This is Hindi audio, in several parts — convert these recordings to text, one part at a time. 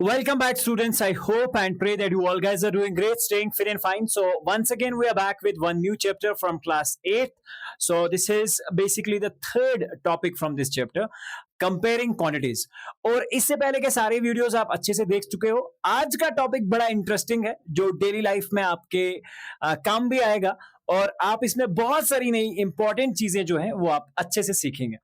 Welcome back, students. I hope and pray that you all guys are doing great, staying fit and fine. So, once again, we are back with one new chapter from class 8th. So, this is basically the third topic from this chapter, comparing quantities. और इससे पहले के सारे वीडियोस आप अच्छे से देख चुके हो। आज का टॉपिक बड़ा इंटरेस्टिंग है, जो डेली लाइफ में आपके काम भी आएगा और आप इसमें बहुत सारी नई इंपॉर्टेंट चीजें जो हैं वो आप अच्छे से सीखेंगे।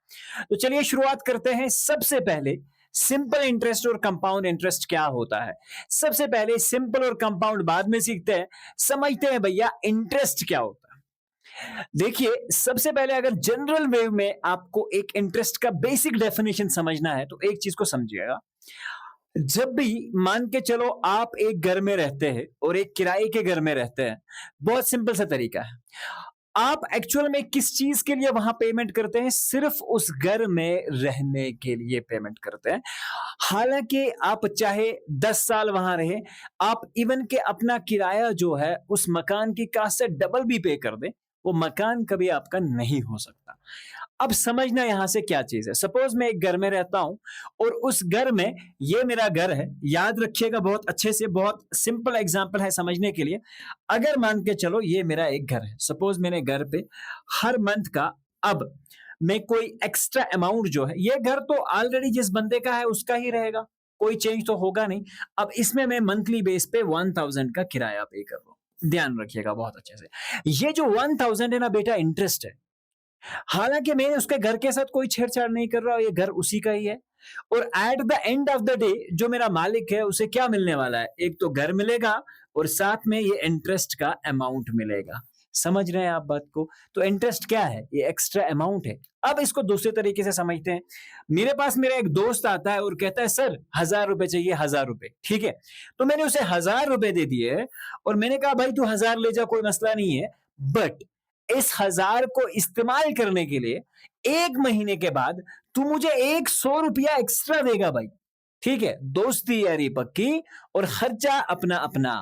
तो चलिए शुरुआत करते हैं। सबसे पहले सिंपल इंटरेस्ट और कंपाउंड इंटरेस्ट क्या होता है। सबसे पहले सिंपल और कंपाउंड बाद में सीखते हैं, समझते हैं भैया इंटरेस्ट क्या होता है। देखिए, सबसे पहले अगर जनरल वे में आपको एक इंटरेस्ट का बेसिक डेफिनेशन समझना है तो एक चीज को समझिएगा। जब भी मान के चलो आप एक घर में रहते हैं और एक किराए के घर में रहते हैं, बहुत सिंपल सा तरीका है। आप एक्चुअल में किस चीज के लिए वहां पेमेंट करते हैं? सिर्फ उस घर में रहने के लिए पेमेंट करते हैं। हालांकि आप चाहे 10 साल वहां रहे, आप इवन के अपना किराया जो है उस मकान की कास्ट से डबल भी पे कर दें, वो मकान कभी आपका नहीं हो सकता। अब समझना यहां से क्या चीज है। सपोज मैं एक घर में रहता हूं और उस घर में, ये मेरा घर है, याद रखिएगा बहुत अच्छे से, बहुत सिंपल एग्जांपल है समझने के लिए। अगर मान के चलो ये मेरा एक घर है, सपोज मैंने घर पे हर मंथ का, अब मैं कोई एक्स्ट्रा अमाउंट जो है, ये घर तो ऑलरेडी जिस बंदे का है उसका ही रहेगा, कोई चेंज तो होगा नहीं। अब इसमें मैं मंथली बेस पे 1000 का किराया पे कर रहा हूं। ध्यान रखिएगा बहुत अच्छे से। ये जो 1000 है ना बेटा, इंटरेस्ट है। हालांकि मैं उसके घर के साथ कोई छेड़छाड़ नहीं कर रहा, ये घर उसी का ही है। और eight the end of the day जो मेरा मालिक है उसे क्या मिलने वाला है? एक तो घर मिलेगा और साथ में ये इंटरेस्ट का अमाउंट मिलेगा। समझ रहे हैं आप बात को? तो इंटरेस्ट क्या है? ये एक्स्ट्रा अमाउंट है। अब इसको दूसरे तरीके से समझते हैं। मेरे पास मेरा एक दोस्त आता है और कहता है सर 1000 रुपए चाहिए, 1000 रुपए। ठीक है, तो मैंने उसे 1000 रुपए दे दिए और मैंने कहा भाई तू 1000 ले जा, कोई मसला नहीं है। बट इस 1000 को इस्तेमाल करने के लिए 1 महीने के बाद तू मुझे 100 रुपया एक्स्ट्रा देगा भाई। ठीक है, दोस्ती यारी पक्की और खर्चा अपना अपना।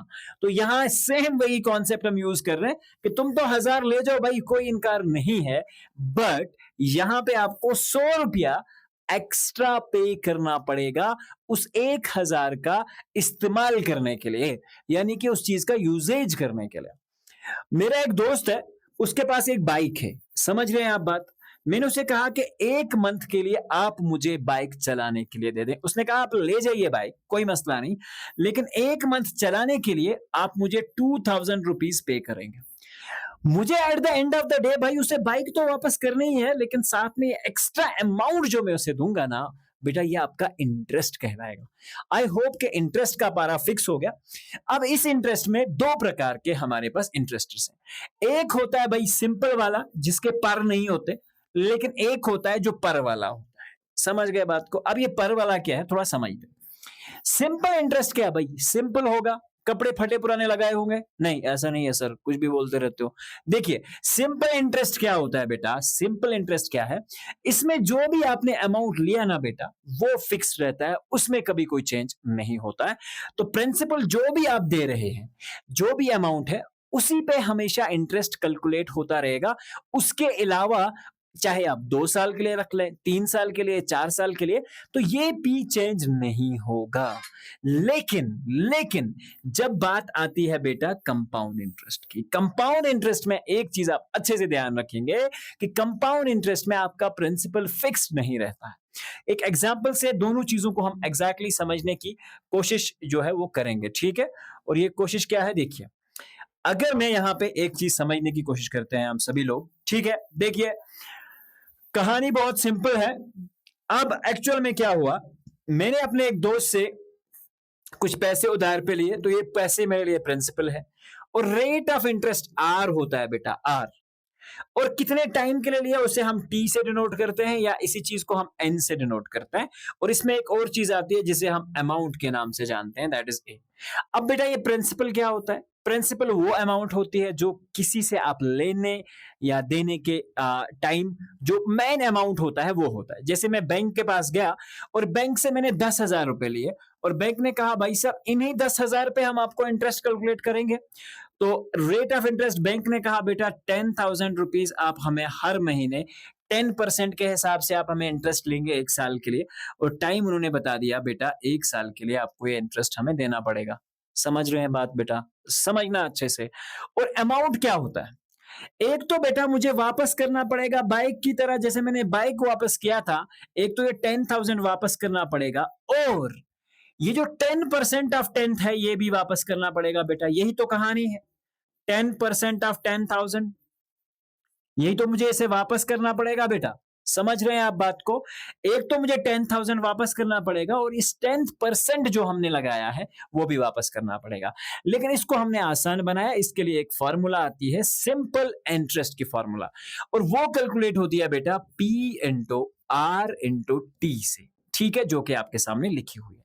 तो यहां सेम वही कॉन्सेप्ट हम यूज कर रहे हैं कि तुम तो 1000 ले जाओ भाई, कोई इनकार नहीं है, बट यहां पे आपको 100 रुपया एक्स्ट्रा पे करना पड़ेगा उस 1000 का इस्तेमाल करने के लिए, यानी कि उस चीज का यूजेज करने के लिए। मेरा एक दोस्त है, उसके पास एक बाइक है। समझ रहे हैं आप बात? मैंने उसे कहा कि 1 मंथ के लिए आप मुझे बाइक चलाने के लिए दे दें। उसने कहा आप ले जाइए बाइक, कोई मसला नहीं, लेकिन 1 मंथ चलाने के लिए आप मुझे 2000 रुपीज पे करेंगे। मुझे eight the end of the day भाई उसे बाइक तो वापस करनी ही है, लेकिन साथ में एक्स्ट्रा अमाउंट जो मैं उसे दूंगा ना बेटा, ये आपका इंटरेस्ट कहलाएगा। आई होप के इंटरेस्ट का पारा फिक्स हो गया। अब इस इंटरेस्ट में 2 प्रकार के हमारे पास इंटरेस्ट्स हैं। एक होता है भाई सिंपल वाला, जिसके पर नहीं होते, लेकिन एक होता है जो पर वाला होता है। समझ गए बात को? अब ये पर वाला क्या है, थोड़ा समझते। सिंपल इंटरेस्ट क्या है भाई? सिंपल होगा, कपड़े फटे पुराने लगाए होंगे? नहीं, ऐसा नहीं है सर, कुछ भी बोलते रहते हो। देखिए, सिंपल इंटरेस्ट क्या होता है बेटा? सिंपल इंटरेस्ट क्या है? इसमें जो भी आपने अमाउंट लिया ना बेटा, वो फिक्स रहता है, उसमें कभी कोई चेंज नहीं होता है। तो प्रिंसिपल जो भी आप दे रहे हैं, जो भी अमाउंट है, उसी पे हमेशा इंटरेस्ट कैलकुलेट होता रहेगा। उसके अलावा चाहे आप 2 साल के लिए रख लें, 3 साल के लिए, 4 साल के लिए, तो ये भी चेंज नहीं होगा। लेकिन लेकिन जब बात आती है बेटा कंपाउंड इंटरेस्ट की, कंपाउंड इंटरेस्ट में एक चीज आप अच्छे से ध्यान रखेंगे कि कंपाउंड इंटरेस्ट में आपका प्रिंसिपल फिक्स नहीं रहता है। एक एग्जाम्पल से दोनों चीजों को हम एग्जैक्टली समझने की कोशिश जो है वो करेंगे। ठीक है, और ये कोशिश क्या है? देखिए, अगर मैं यहां पे एक चीज समझने की कोशिश करते हैं हम सभी लोग। ठीक है, देखिए कहानी बहुत सिंपल है। अब एक्चुअल में क्या हुआ, मैंने अपने एक दोस्त से कुछ पैसे उधार पे लिए, तो ये पैसे मेरे लिए प्रिंसिपल है और रेट ऑफ इंटरेस्ट आर होता है बेटा, आर। और कितने टाइम के लिए लिया उसे हम टी से डिनोट करते हैं, या इसी चीज को हम एन से डिनोट करते हैं। और इसमें एक और चीज आती है जिसे हम अमाउंट के नाम से जानते हैं, दैट इज ए। अब बेटा ये प्रिंसिपल क्या होता है? प्रिंसिपल वो अमाउंट होती है जो किसी से आप लेने या देने के टाइम जो मेन अमाउंट होता है वो होता है। जैसे मैं बैंक के पास गया और बैंक से मैंने 10,000 रुपए लिए और बैंक ने कहा भाई साहब इन्हीं 10,000 पे हम आपको इंटरेस्ट कैलकुलेट करेंगे। तो रेट ऑफ इंटरेस्ट बैंक ने कहा बेटा 10,000 रुपीज आप हमें हर महीने 10% के हिसाब से आप हमें इंटरेस्ट लेंगे 1 साल के लिए और टाइम उन्होंने बता दिया बेटा 1 साल के लिए आपको ये इंटरेस्ट हमें देना पड़ेगा। समझ रहे हैं बात बेटा? समझना अच्छे से। और अमाउंट क्या होता है? एक तो बेटा मुझे वापस करना पड़ेगा बाइक की तरह, जैसे मैंने बाइक वापस किया था, एक तो ये 10,000 वापस करना पड़ेगा और ये जो 10% ऑफ 10th है ये भी वापस करना पड़ेगा बेटा। यही तो कहानी है। 10% ऑफ 10,000, यही तो मुझे इसे वापस करना पड़ेगा बेटा। समझ रहे हैं आप बात को? एक तो मुझे 10,000 वापस करना पड़ेगा और इस 10% जो हमने लगाया है वो भी वापस करना पड़ेगा। लेकिन इसको हमने आसान बनाया, इसके लिए एक फॉर्मूला आती है, सिंपल इंटरेस्ट की फॉर्मूला, और वो कैलकुलेट होती है बेटा P into R into T से। ठीक है, जो कि आपके सामने लिखी हुई है।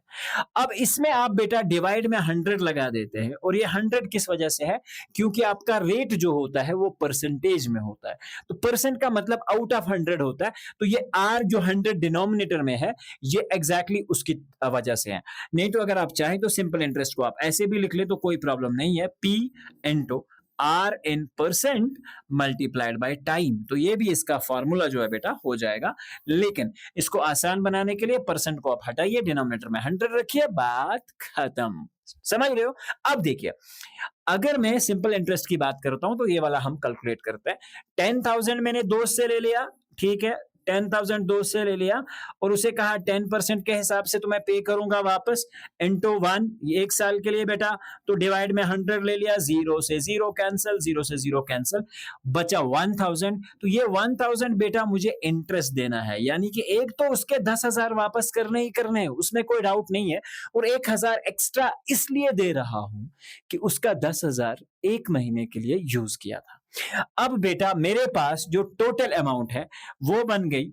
अब इसमें आप बेटा डिवाइड में 100 लगा देते हैं, और ये 100 किस वजह से है? क्योंकि आपका रेट जो होता है वो परसेंटेज में होता है, तो परसेंट का मतलब आउट ऑफ 100 होता है, तो ये R जो 100 डिनोमिनेटर में है ये एग्जैक्टली उसकी वजह से है। नहीं तो अगर आप चाहें तो सिंपल इंटरेस्ट को आप ऐसे भी लिख ले तो कोई प्रॉब्लम नहीं है, P into R in percent multiplied by time, तो ये भी इसका फॉर्मूला जो है बेटा हो जाएगा। लेकिन इसको आसान बनाने के लिए परसेंट को आप हटाइए, डिनोमिनेटर में 100 रखिए, बात खत्म। समझ रहे हो? अब देखिए, अगर मैं सिंपल इंटरेस्ट की बात करता हूं तो ये वाला हम कैलकुलेट करते हैं। 10,000 मैंने दोस्त से ले लिया, ठीक है, 10,000 दोस्त से ले लिया और उसे कहा 10% के हिसाब से तो मैं पे करूंगा वापस, इंटू 1 1 साल के लिए बेटा, तो डिवाइड में 100 ले लिया, 0 से 0 कैंसिल, 0 से 0 कैंसिल, बचा 1,000। तो ये 1,000 बेटा मुझे इंटरेस्ट देना है, यानी कि एक तो उसके 10,000 वापस करने ही करने हैं, उसमें कोई डाउट नहीं है, और 1,000 एक्स्ट्रा इसलिए दे रहा हूं कि उसका 10,000 1 महीने के लिए यूज किया था। अब बेटा मेरे पास जो टोटल अमाउंट है वो बन गई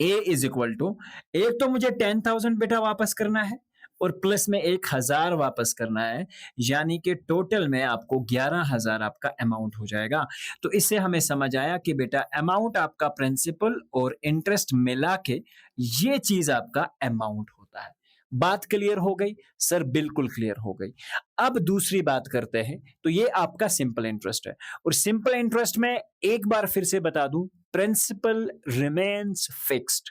A इज इक्वल टू, एक तो मुझे 10,000 बेटा वापस करना है और प्लस में 1,000 वापस करना है, यानी कि टोटल में आपको 11,000 आपका अमाउंट हो जाएगा। तो इससे हमें समझ आया कि बेटा अमाउंट आपका प्रिंसिपल और इंटरेस्ट मिला के ये चीज आपका अमाउंट होता है। बात क्लियर हो गई सर? बिल्कुल क्लियर हो गई। अब दूसरी बात करते हैं, तो ये आपका सिंपल इंटरेस्ट है, और सिंपल इंटरेस्ट में एक बार फिर से बता दूं, प्रिंसिपल रिमेन्स फिक्स्ड।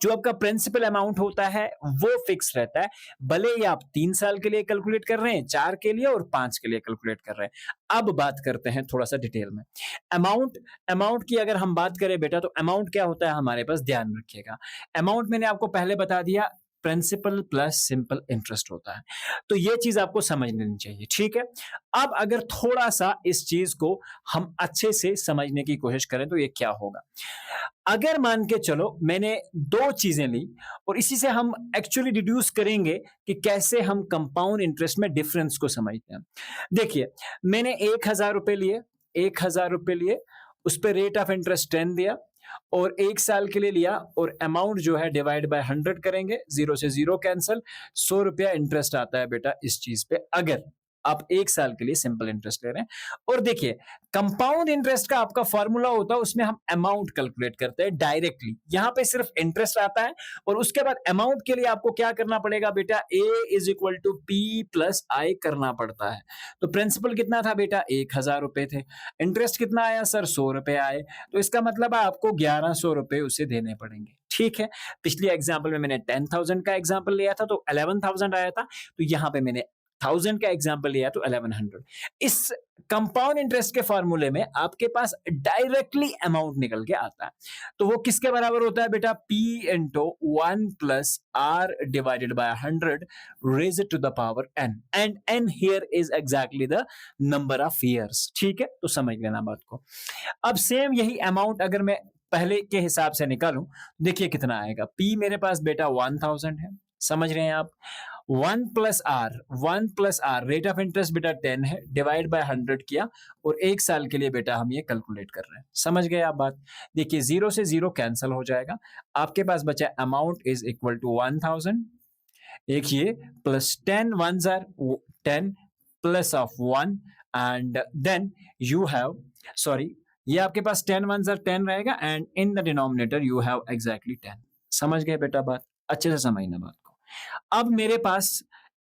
जो आपका प्रिंसिपल अमाउंट होता है वो फिक्स रहता है, भले ही आप 3 साल के लिए कैलकुलेट कर रहे हैं, 4 के लिए और 5 के लिए कैलकुलेट कर रहे हैं। अब बात करते हैं थोड़ा सा डिटेल में अमाउंट की। अगर हम बात करें बेटा तो अमाउंट क्या होता है हमारे पास, ध्यान रखिएगा। अमाउंट मैंने आपको पहले बता दिया, प्रिंसिपल प्लस सिंपल इंटरेस्ट होता है, तो ये चीज आपको समझ लेनी चाहिए, ठीक है। अब अगर थोड़ा सा इस चीज को हम अच्छे से समझने की कोशिश करें तो ये क्या होगा। अगर मान के चलो मैंने दो चीजें ली और इसी से हम एक्चुअली डिड्यूस करेंगे कि कैसे हम कंपाउंड इंटरेस्ट में डिफरेंस को समझते हैं। देखिए, मैंने 1,000 रुपए लिए, 1,000 रुपए लिए, उस पर रेट ऑफ इंटरेस्ट 10 दिया और 1 साल के लिए लिया, और अमाउंट जो है डिवाइड बाय 100 करेंगे, 0 से 0 कैंसिल, 100 रुपया इंटरेस्ट आता है बेटा इस चीज पे, अगर आप 1 साल के लिए सिंपल इंटरेस्ट ले रहे हैं। और देखिए, कंपाउंड इंटरेस्ट का आपका फॉर्मूला होता है, उसमें हम अमाउंट कैलकुलेट करते हैं डायरेक्टली, यहां पे सिर्फ इंटरेस्ट आता है और उसके बाद अमाउंट के लिए आपको क्या करना पड़ेगा बेटा, A is equal to P plus I करना पड़ता है। तो प्रिंसिपल कितना था बेटा, 1,000 रुपए थे, इंटरेस्ट कितना आया सर, 100 रुपए आए, तो इसका मतलब आपको 1,100 रुपए उसे देने पड़ेंगे, ठीक है। पिछली एग्जाम्पल में मैंने 10,000 का एग्जाम्पल लिया था तो 11,000 आया था, तो यहां पे मैंने 1,000 का एग्जाम्पल लिया तो 1,100। इस कंपाउंड इंटरेस्ट के फॉर्मूले में आपके पास डायरेक्टली अमाउंट निकल के आता है, तो वो किसके बराबर होता है बेटा, P into 1 plus R divided by 100 raise to the power n, and n here is exactly the number of years, ठीक है। तो समझ लेना बात को। अब सेम यही अमाउंट अगर मैं पहले के हिसाब से निकालूं, देखिए कितना आएगा। P मेरे पास बेटा 1,000 है, समझ रहे हैं आप। 1 plus R rate of interest बेटा 10 है, डिवाइड बाय 100 किया और 1 साल के लिए बेटा हम ये कैलकुलेट कर रहे हैं। समझ गए आप बात? देखिए 0 से 0 कैंसिल हो जाएगा, आपके पास बचा अमाउंट इज इक्वल टू 1,000, एक ये plus 10 1s are 10 plus of 1 and then you have, sorry, ये आपके पास 10 1s आर 10 रहेगा and in the denominator you have exactly 10। समझ गए बेटा बात? अच्छे से समझना बात को। अब मेरे पास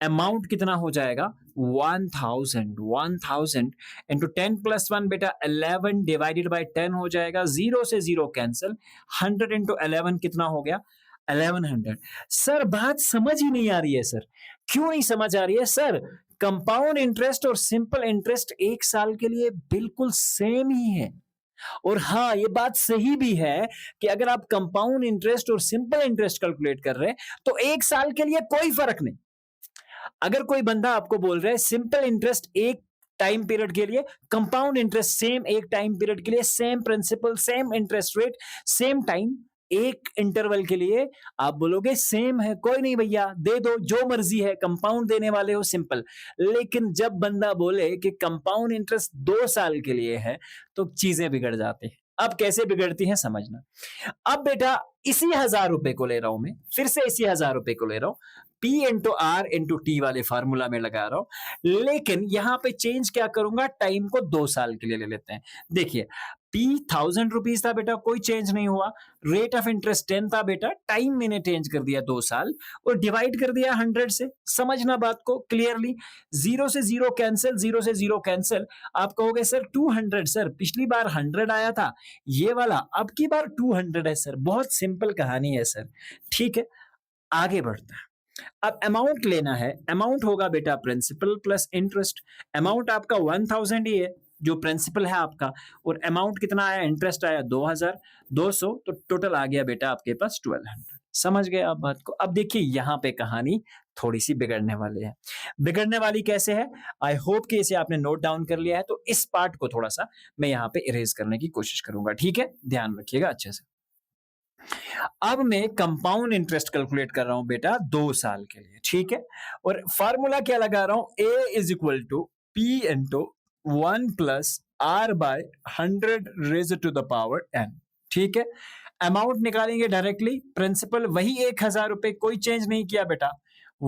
अमाउंट कितना हो जाएगा 1000 इंटू 10 प्लस 1 बेटा 11 डिवाइडेड बाय 10 हो जाएगा, 0 से 0 कैंसिल, 100 इंटू 11 कितना हो गया 1100। सर बात समझ ही नहीं आ रही है सर, क्यों नहीं समझ आ रही है सर? कंपाउंड इंटरेस्ट और सिंपल इंटरेस्ट एक साल के लिए बिल्कुल सेम ही है। और हाँ, ये बात सही भी है कि अगर आप कंपाउंड इंटरेस्ट और सिंपल इंटरेस्ट कैलकुलेट कर रहे हैं तो एक साल के लिए कोई फर्क नहीं। अगर कोई बंदा आपको बोल रहा है सिंपल इंटरेस्ट एक टाइम पीरियड के लिए, कंपाउंड इंटरेस्ट सेम एक टाइम पीरियड के लिए, same principal, same interest rate, same time, एक इंटरवल के लिए, आप बोलोगे सेम है, कोई नहीं भैया दे दो जो मर्जी है, कंपाउंड देने वाले हो सिंपल। लेकिन जब बंदा बोले कि कंपाउंड इंटरेस्ट 2 साल के लिए है तो चीजें बिगड़ जाती हैं। अब कैसे बिगड़ती हैं समझना। अब बेटा इसी 1000 रुपए को ले रहा हूं मैं, फिर से इसी 1000 रुपए को ले रहा हूं, P into R into T वाले फार्मूला में लगा रहा हूं, लेकिन यहां पे चेंज क्या करूंगा, टाइम को 2 साल के लिए ले लेते हैं। देखिए P 1000 रुपीज था बेटा, कोई चेंज नहीं हुआ, रेट ऑफ इंटरेस्ट 10 था बेटा, टाइम मैंने चेंज कर दिया 2 साल और डिवाइड कर दिया 100 से। समझना बात को क्लियरली, 0 से 0 कैंसिल, 0 से 0 कैंसिल। आप कहोगे सर 200, सर पिछली बार 100 आया था ये वाला, अब की बार 200 है सर। बहुत सिंपल कहानी है सर, ठीक है आगे बढ़ते हैं। अब अमाउंट लेना है, अमाउंट होगा बेटा प्रिंसिपल प्लस इंटरेस्ट। अमाउंट आपका 1000 ही है जो प्रिंसिपल है आपका, और अमाउंट कितना आया, इंटरेस्ट आया 2200, तो टोटल आ गया बेटा आपके पास 1200। समझ गए आप बात को? अब देखिए यहां पे कहानी थोड़ी सी बिगड़ने वाली है। बिगड़ने वाली कैसे है, आई होप कि इसे आपने नोट डाउन कर लिया है, तो इस पार्ट को थोड़ा सा मैं यहां पे इरेज करने की कोशिश करूंगा, ठीक है ध्यान रखिएगा अच्छे से। अब मैं कंपाउंड इंटरेस्ट कैलकुलेट कर रहा हूं बेटा 2 साल के लिए, ठीक है, और फार्मूला क्या लगा रहा हूं, A is equal to P into 1 plus R by 100 raise to the power n, ठीक है। अमाउंट निकालेंगे डायरेक्टली, प्रिंसिपल वही 1000 रुपए, कोई चेंज नहीं किया बेटा,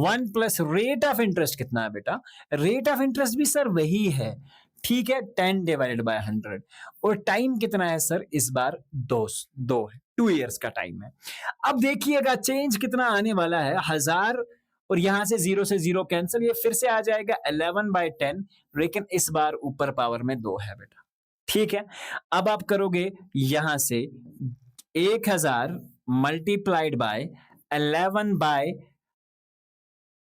1 प्लस रेट ऑफ इंटरेस्ट कितना है बेटा, रेट ऑफ इंटरेस्ट भी सर वही है, ठीक है, 10 डिवाइडेड बाय 100, और टाइम कितना है सर इस बार 2 है, 2 इयर्स का टाइम है। अब देखिएगा चेंज कितना आने वाला है, 1000 और यहां से 0 से 0 कैंसिल, ये फिर से आ जाएगा 11/10, लेकिन इस बार ऊपर पावर में 2 है बेटा, ठीक है। अब आप करोगे यहां से 1000 multiplied by 11 by,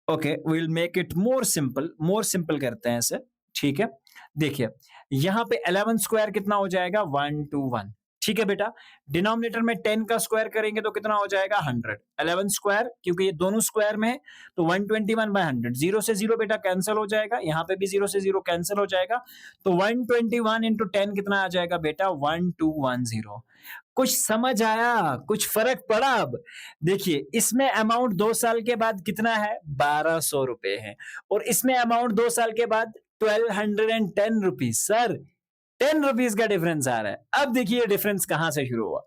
okay will make it more simple करते हैं इसे, ठीक है। देखिए यहां पे 11 स्क्वायर कितना हो जाएगा 121, ठीक है बेटा। डिनोमिनेटर में 10 का स्क्वायर करेंगे तो कितना हो जाएगा 100, 11 स्क्वायर क्योंकि ये दोनों स्क्वायर में है तो 121/100, 0 से 0 बेटा कैंसिल हो जाएगा, यहाँ पे भी 0 से 0 कैंसिल हो जाएगा, तो 121 इंटू 10 कितना आ जाएगा बेटा 1210। कुछ समझ आया, कुछ फर्क पड़ा? अब देखिए इसमें अमाउंट 2 साल के बाद कितना है 1200 रुपए है, और इसमें अमाउंट 2 साल के बाद 1210 रुपीज, सर 10 रुपीज का डिफरेंस आ रहा है। अब देखिए डिफरेंस कहां से शुरू हुआ,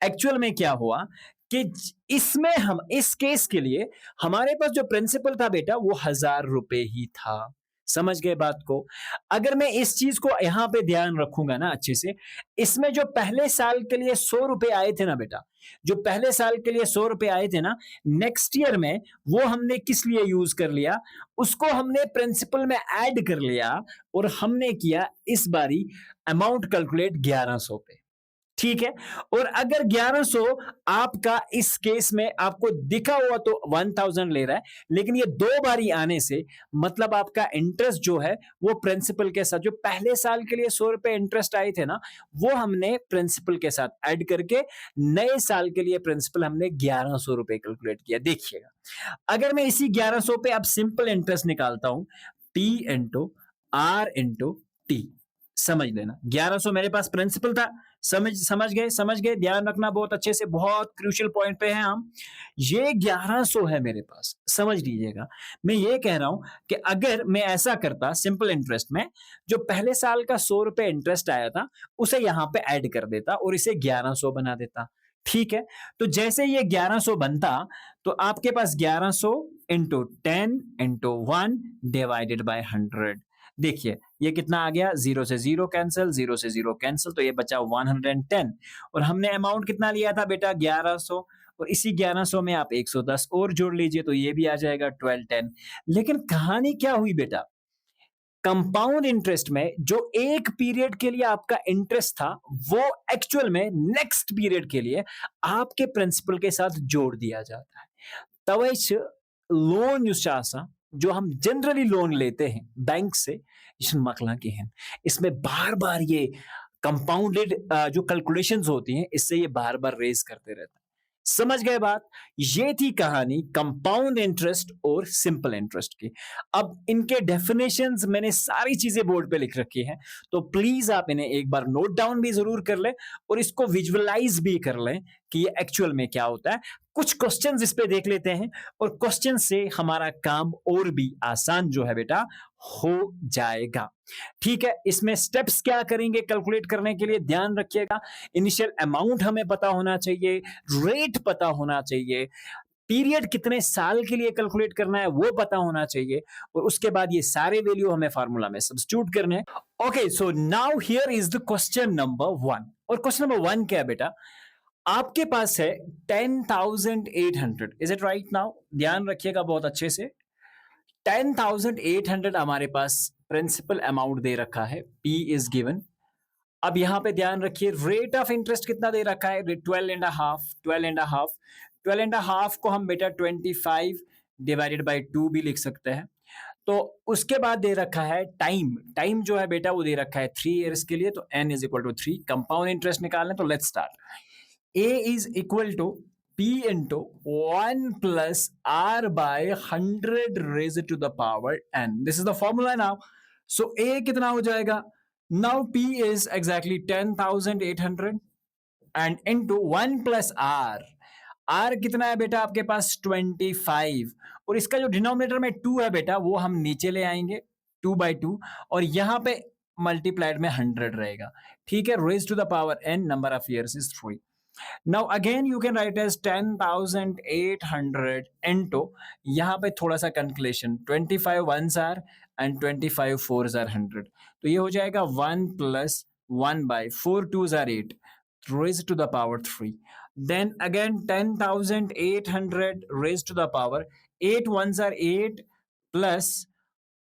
एक्चुअल में क्या हुआ कि इसमें हम इस केस के लिए हमारे पास जो प्रिंसिपल था बेटा वो 1000 रुपए ही था। समझ गए बात को? अगर मैं इस चीज को यहां पे ध्यान रखूंगा ना अच्छे से, इसमें जो पहले साल के लिए 100 रुपए आए थे ना बेटा, जो पहले साल के लिए 100 रुपए आए थे ना, नेक्स्ट ईयर में वो हमने किस लिए यूज कर लिया, उसको हमने प्रिंसिपल में ऐड कर लिया और हमने किया इस बारी अमाउंट कैलकुलेट 1100 पे, ठीक है। और अगर 1100 आपका इस केस में आपको दिखा हुआ तो 1000 ले रहा है, लेकिन ये 2 बारी आने से मतलब आपका इंटरेस्ट जो है वो प्रिंसिपल के साथ, जो पहले साल के लिए 100 रुपए इंटरेस्ट आए थे ना, वो हमने प्रिंसिपल के साथ ऐड करके नए साल के लिए प्रिंसिपल हमने 1100 रुपए कैलकुलेट किया। देखिएगा अगर मैं इसी 1100 पे अब सिंपल इंटरेस्ट निकालता हूं, P into R into T, समझ लेना 1100 मेरे पास प्रिंसिपल था, समझ गए, ध्यान रखना बहुत अच्छे से, बहुत क्रूशियल पॉइंट पे हैं हम। ये 1100 है मेरे पास, समझ लीजिएगा। मैं ये कह रहा हूं कि अगर मैं ऐसा करता सिंपल इंटरेस्ट में, जो पहले साल का 100 रुपए इंटरेस्ट आया था उसे यहां पे ऐड कर देता और इसे 1100 बना देता, ठीक है। तो जैसे ये 1100 बनता तो आपके पास 1100 इंटू 10 इंटू 1 डिवाइडेड बाय 100, देखिए ये कितना आ गया, 0 से 0 कैंसिल, 0 से 0 कैंसिल, तो ये बचा 110, और हमने अमाउंट कितना लिया था बेटा 1100, और इसी 1100 में आप 110 और जोड़ लीजिए तो ये भी आ जाएगा 1210। लेकिन कहानी क्या हुई बेटा? कंपाउंड इंटरेस्ट में जो एक पीरियड के लिए आपका इंटरेस्ट था, वो एक्चुअल में नेक्स्ट पीरियड के लिए आपके प्रिंसिपल के साथ जोड़ दिया जाता है। तवैच लोन युस जो हम जनरली लोन लेते हैं बैंक से, ये मकला के हैं, इसमें बार बार ये कंपाउंडेड जो कैलकुलेशंस होती हैं, इससे ये बार बार रेज करते रहते हैं। समझ गए बात? ये थी कहानी कंपाउंड इंटरेस्ट और सिंपल इंटरेस्ट की। अब इनके डेफिनेशंस मैंने सारी चीजें बोर्ड पे लिख रखी हैं, तो प्लीज आप इन्हें एक बार नोट डाउन भी जरूर कर लें और इसको विजुअलाइज भी कर लें कि ये एक्चुअल में क्या होता है। कुछ क्वेश्चंस इस पे देख लेते हैं और क्वेश्चन से हमारा काम और भी आसान जो है बेटा हो जाएगा। ठीक है, इसमें स्टेप्स क्या करेंगे कैलकुलेट करने के लिए, ध्यान रखिएगा। इनिशियल अमाउंट हमें पता होना चाहिए, रेट पता होना चाहिए, पीरियड कितने साल के लिए कैलकुलेट करना है वो पता होना चाहिए, और उसके बाद ये सारे वैल्यू हमें फार्मूला में सब्स्टिट्यूट करने हैं। Okay, so now here is the question number 1। और क्वेश्चन नंबर 1 क्या है बेटा? आपके पास है 10,800, इज इट राइट? नाउ ध्यान रखिएगा बहुत अच्छे से। 10,800 हमारे पास प्रिंसिपल अमाउंट दे रखा है, P इज गिवन। अब यहां पे ध्यान रखिए रेट ऑफ इंटरेस्ट कितना दे रखा है, 12.5 को हम बेटा 25 डिवाइडेड बाई 2 भी लिख सकते हैं। तो उसके बाद दे रखा है टाइम, टाइम जो है बेटा वो दे रखा है 3 ईयर्स के लिए, तो n is equal to 3। Compound interest निकालना, तो let's start. A is equal to P into 1 plus R by 100 raised to the power n. This is the formula now. So A कितना हो जाएगा? Now P is exactly 10,800 and into 1 plus R. R कितना है बेटा आपके पास? 25। और इसका जो डिनोमिनेटर में 2 है बेटा वो हम नीचे ले आएंगे 2/2, और यहाँ पे मल्टीप्लाइड में 100 रहेगा। ठीक है, raised to the power n, number of years is 3. Now again you can write as 10,800 into, यहाँ पे थोड़ा सा calculation, 25 ones are and 25 fours are 100, तो ये हो जाएगा 1 plus 1 by 4 twos are 8 raised to the power 3. Then again 10,800 raised to the power 8 ones are 8 plus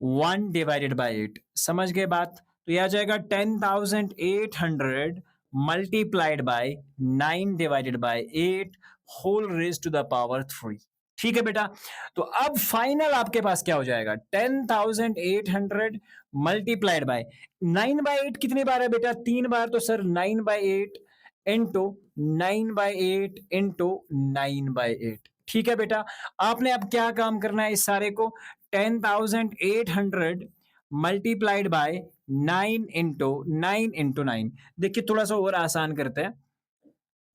1 divided by 8. समझ गए बात? तो ये आ जाएगा 10,800 multiplied by 9 divided by 8 whole raised to the power 3. ठीक है बेटा, तो अब फाइनल आपके पास क्या हो जाएगा? 10,800 मल्टीप्लाइड बाय 9/8 कितनी बार है बेटा? 3 बार, तो सर 9/8 इंटू 9/8 इंटू 9/8। ठीक है बेटा, आपने अब क्या काम करना है? इस सारे को 10,800 मल्टीप्लाइड बाय 9 इंटू 9। देखिए थोड़ा सा और आसान करते हैं।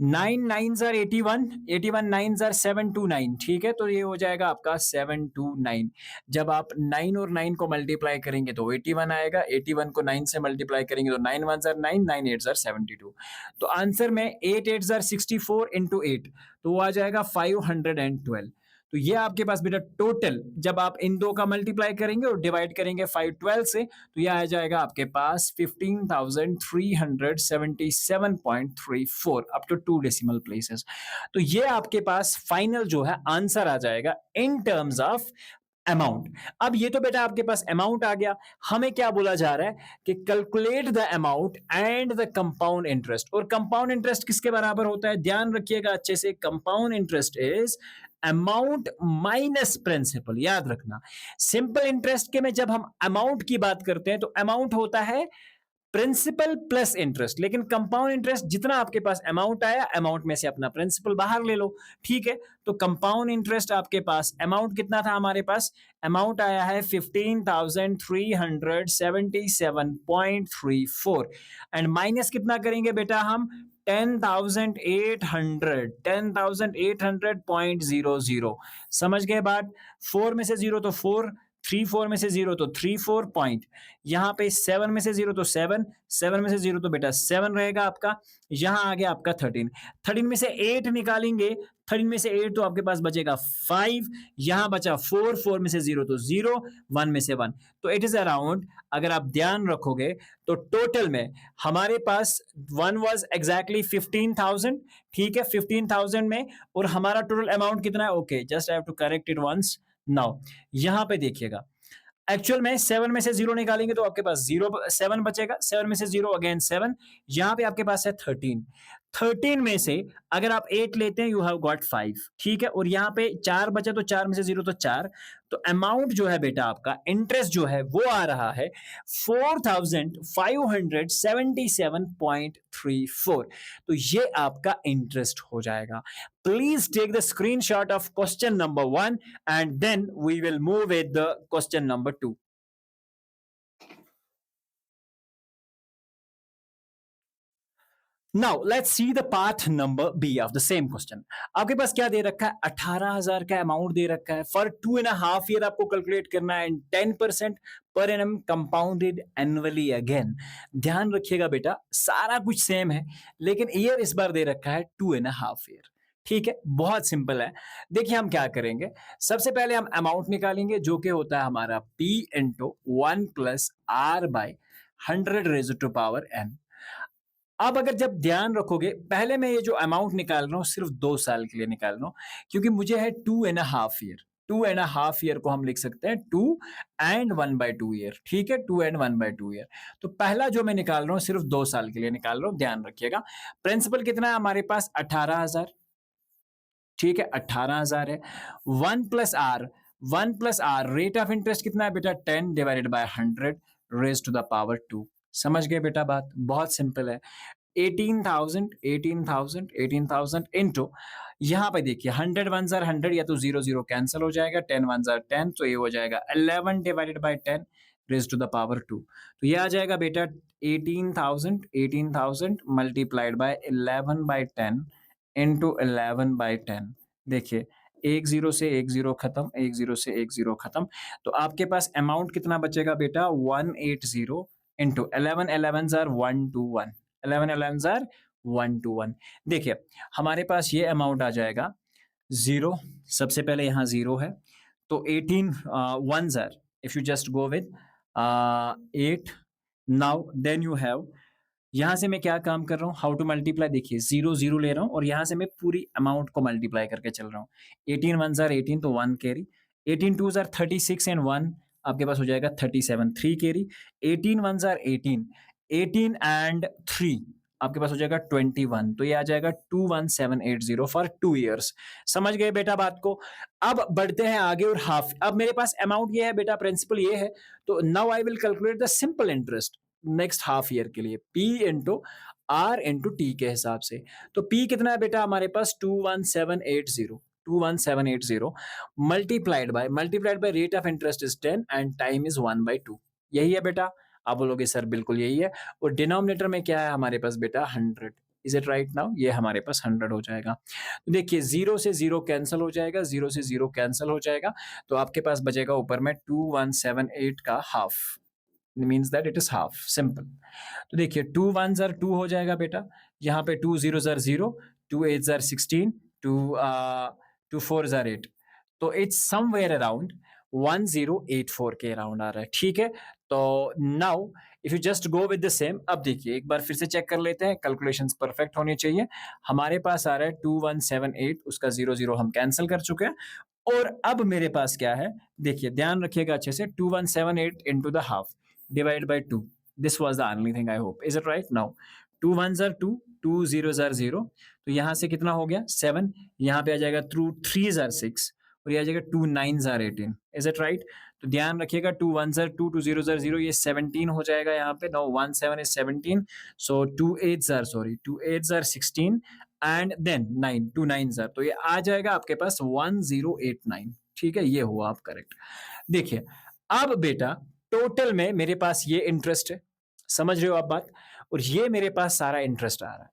9 9s are 81, 81 9s are 729। ठीक है, तो ये हो जाएगा आपका 729। जब आप 9 और 9 को मल्टीप्लाई करेंगे तो 81 आएगा, 81 को 9 से मल्टीप्लाई करेंगे तो 9 1s are 9, 9 8s are 72। तो आंसर में 8 8s are 64 इंटू 8, तो वो आ जाएगा 512। तो ये आपके पास बेटा टोटल, जब आप इन दो का मल्टीप्लाई करेंगे और डिवाइड करेंगे 512 से, तो ये आ जाएगा आपके पास 15,377.34 अप टू 2 डेसिमल प्लेसेस। तो ये आपके पास फाइनल जो है आंसर आ जाएगा इन टर्म्स ऑफ अमाउंट। अब ये तो बेटा आपके पास अमाउंट आ गया, हमें क्या बोला जा रहा है कि calculate the amount and the compound interest. और कंपाउंड इंटरेस्ट किसके बराबर होता है? ध्यान रखिएगा अच्छे से, compound interest is amount minus principal. याद रखना, सिंपल इंटरेस्ट के में जब हम अमाउंट की बात करते हैं तो अमाउंट होता है प्रिंसिपल प्लस इंटरेस्ट, लेकिन कंपाउंड इंटरेस्ट जितना आपके पास अमाउंट आया, अमाउंट में से अपना प्रिंसिपल बाहर ले लो। ठीक है, तो कंपाउंड इंटरेस्ट आपके पास अमाउंट कितना था? हमारे पास अमाउंट आया है 15,377.34 एंड माइनस कितना करेंगे बेटा हम? 10,800.00। समझ गए बात? 4 में से 0 तो 4, 4 में से 0 तो 3 4 पॉइंट, यहाँ पे 7 में से 0 तो 7, 7 में से 0 तो बेटा 7 रहेगा आपका, यहाँ आ गया आपका 13, 13 में से 8 निकालेंगे, 13 में से 8 तो आपके पास बचेगा 5, यहाँ बचा 4, 4 में से 0 तो 0, 1 में से 1, तो इट इज अराउंड, अगर आप ध्यान रखोगे तो टोटल में हमारे पास 1 वाज एग्जैक्टली 15,000, ठीक है, 15,000 में, और हमारा टोटल अमाउंट कितना है, okay just I have to correct it once now, यहाँ पे देखिएगा, एक्चुअल में 7 में से 0 निकालेंगे तो आपके पास 0 7 बचेगा, 7 में से 0 अगेन 7, यहाँ पे आपके पास है 13, 13 में से अगर आप 8 लेते हैं यू हैव गॉट 5, ठीक है, और यहाँ पे 4 बचा तो 4 में से 0 तो 4, तो अमाउंट जो है बेटा आपका इंटरेस्ट जो है वो आ रहा है 4,577.34, तो ये आपका इंटरेस्ट हो जाएगा। Please take the screenshot of question number 1 and then we will move with the question number 2. Now let's see the part number B of the same question. आपके पास क्या दे रखा है, 18,000 का अमाउंट दे रखा है, फॉर 2.5 ईयर आपको कैलकुलेट करना है, 10% per annum compounded annually again. ध्यान रखिएगा बेटा, सारा कुछ सेम है, लेकिन ईयर इस बार दे रखा है 2.5 ईयर, ठीक है, बहुत सिंपल है। देखिए हम क्या करेंगे, सबसे पहले हम अमाउंट निकालेंगे जो कि होता है हमारा P into 1 plus R by 100 raise to power n। अब अगर जब ध्यान रखोगे, पहले मैं ये जो अमाउंट निकाल रहा हूँ सिर्फ 2 साल के लिए निकाल रहा हूँ, क्योंकि मुझे है 2.5 ईयर, 2.5 ईयर को हम लिख सकते हैं 2 and 1/2 ईयर, ठीक है, 2 and 1/2 ईयर। तो पहला जो मैं निकाल रहा हूँ सिर्फ 2 साल के लिए निकाल रहा हूँ, ध्यान रखिएगा। प्रिंसिपल कितना है हमारे पास, 18,000, ठीक है, 18,000 है। 1 plus R, 1 plus R, rate of interest कितना है बेटा, 10 divided by 100 raise to the power 2। समझ गए बेटा बात, बहुत सिंपल है। 18,000 18,000 18,000 इनटू, यहाँ पे देखिए 100 1 जार 100, या तो 0 0 कैंसिल हो जाएगा, 10 1 जार 10, तो ये हो जाएगा 11 divided by 10 raise to the power 2। तो ये आ जाएगा बेटा 18,000 multiplied by 11 by 10 into 11 by 10। देखिए एक जीरो से एक जीरो खत्म, एक जीरो से एक जीरो खत्म, तो आपके पास अमाउंट कितना बचेगा बेटा, 180 इंटू 11 11 जार 121, 11 11 जार 121। देखिए हमारे पास ये अमाउंट आ जाएगा 0, सबसे पहले यहाँ 0 है, तो 18 1 जार, if you just go with 8, now then you have, यहाँ से मैं क्या काम कर रहा हूँ, हाउ टू मल्टीप्लाई, देखिए 0 0 ले रहा हूँ और यहाँ से मैं पूरी अमाउंट को मल्टीप्लाई करके चल रहा हूँ। 18 1 जार 18, तो 1 कैरी, 18 2 जार 36 एंड 1 आपके पास हो जाएगा 37, 3 कैरी, 18 1 जार 18, 18 एंड 3 आपके पास हो जाएगा 21, तो ये आ जाएगा 21780 फॉर 2 इयर्स। समझ गए बेटा बात को। अब बढ़ते हैं आगे और हाफ, अब मेरे पास अमाउंट ये है बेटा, प्रिंसिपल ये है, तो now I will calculate the simple interest next half year के लिए, P into R into T के हिसाब से। तो P कितना है बेटा हमारे पास, 21780, 21780 multiplied by rate of interest is 10 and time is 1/2। यही है बेटा, आप बोलोगे सर बिल्कुल यही है, और डिनोमिनेटर में क्या है हमारे पास बेटा, 100। इज इट राइट नाउ, ये हमारे पास 100 हो जाएगा। तो देखिए 0 से 0 कैंसिल हो जाएगा, 0 से 0 कैंसिल हो जाएगा, तो आपके पास बचेगा ऊपर में 2178 का half, means that it is half, simple. तो देखिए 2 1 जार 2 हो जाएगा बेटा, यहाँ पे 2 0 जार 0, 2 8 जार 16, 2 4 जार 8, तो इट्स समवेयर अराउंड 1084 के अराउंड आ रहा है, ठीक है। तो now if you just go with the same, अब देखिए एक बार फिर से चेक कर लेते हैं, कैलकुलेशंस परफेक्ट होनी चाहिए। हमारे पास आ रहा है 2178, उसका 0 0 हम कैंसिल कर चुके हैं, और अब मेरे पास क्या है, देखिए ध्यान रखिएगा अच्छे से, 2178 into the half divided by 2. This was the only thing I hope. Is it right? Now, 2 1s are 2, 2 0s are 0. तो यहाँ से कितना हो गया 7, यहाँ पे आ जाएगा 2 3s are 6, और ये आ जाएगा 2 9s are 18. Is it right? तो ध्यान रखिएगा 2 1s are 2, 2 0s are 0, ये 17 हो जाएगा यहाँ पे। Now 1 7 is 17, so 2 8s are 16 and then 9, 2 9s are, तो ये आ जाएगा आपके पास 1089। ठीक है, ये हुआ आप करेक्ट। देखिए अब बेटा टोटल में मेरे पास ये इंटरेस्ट है, समझ रहे हो आप बात, और ये मेरे पास सारा इंटरेस्ट आ रहा है।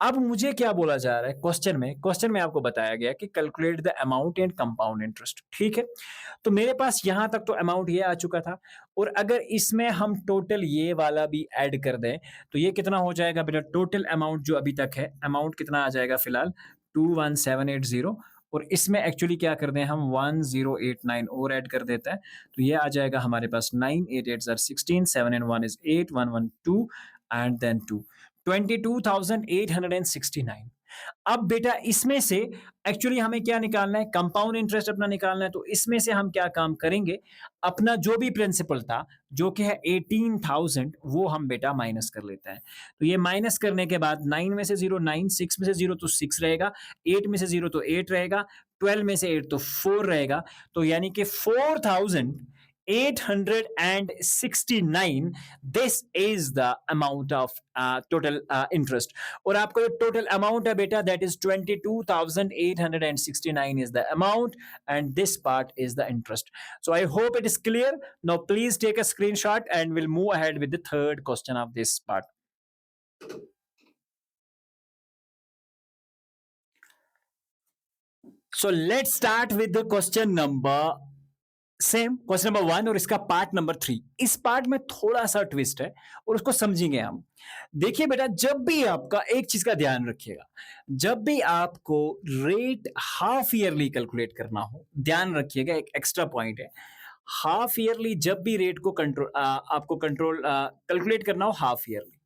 अब मुझे क्या बोला जा रहा है क्वेश्चन में आपको बताया गया कि calculate the amount and compound interest, ठीक है। तो मेरे पास यहाँ तक तो अमाउंट ये आ चुका था, और अगर इसमें हम टोटल ये वाला भी ऐड कर दें, तो ये कितना हो जाएगा बेटा? टोटल अमाउंट जो अभी तक है, अमाउंट कितना आ जाएगा फिलहाल? 21780, और इसमें एक्चुअली क्या कर दें हम? 1089 और ऐड कर देते हैं, तो ये आ जाएगा हमारे पास 9 8 8 are 16, 7 and 1 is 8, 112 and then 2, 22,869। अब बेटा इसमें से एक्चुअली हमें क्या निकालना है? कंपाउंड इंटरेस्ट अपना निकालना है। तो इसमें से हम क्या काम करेंगे? अपना जो भी प्रिंसिपल था, जो कि है 18,000, वो हम बेटा माइनस कर लेते हैं। तो ये माइनस करने के बाद 9 में से 0 9, 6 में से 0 तो 6 रहेगा, 8 में से 0 तो 8 रहेगा, 12 में से 8 तो 4 रहेगा। तो यानी कि 4,869, this is the amount of total interest. और आपका जो टोटल अमाउंट है बेटा, that is 22,869 is the amount, and this part is the interest. So I hope it is clear. Now please take a screenshot and we'll move ahead with the third question of this part. So let's start with the question number same, question number 1 और इसका पार्ट नंबर 3। इस पार्ट में थोड़ा सा ट्विस्ट है और उसको समझेंगे हम। देखिए बेटा, जब भी आपका एक चीज का ध्यान रखिएगा, जब भी आपको रेट हाफ ईयरली कैलकुलेट करना हो, ध्यान रखिएगा एक एक्स्ट्रा पॉइंट है, हाफ ईयरली जब भी रेट को आपको कंट्रोल कैलकुलेट करना हो हाफ ईयरली,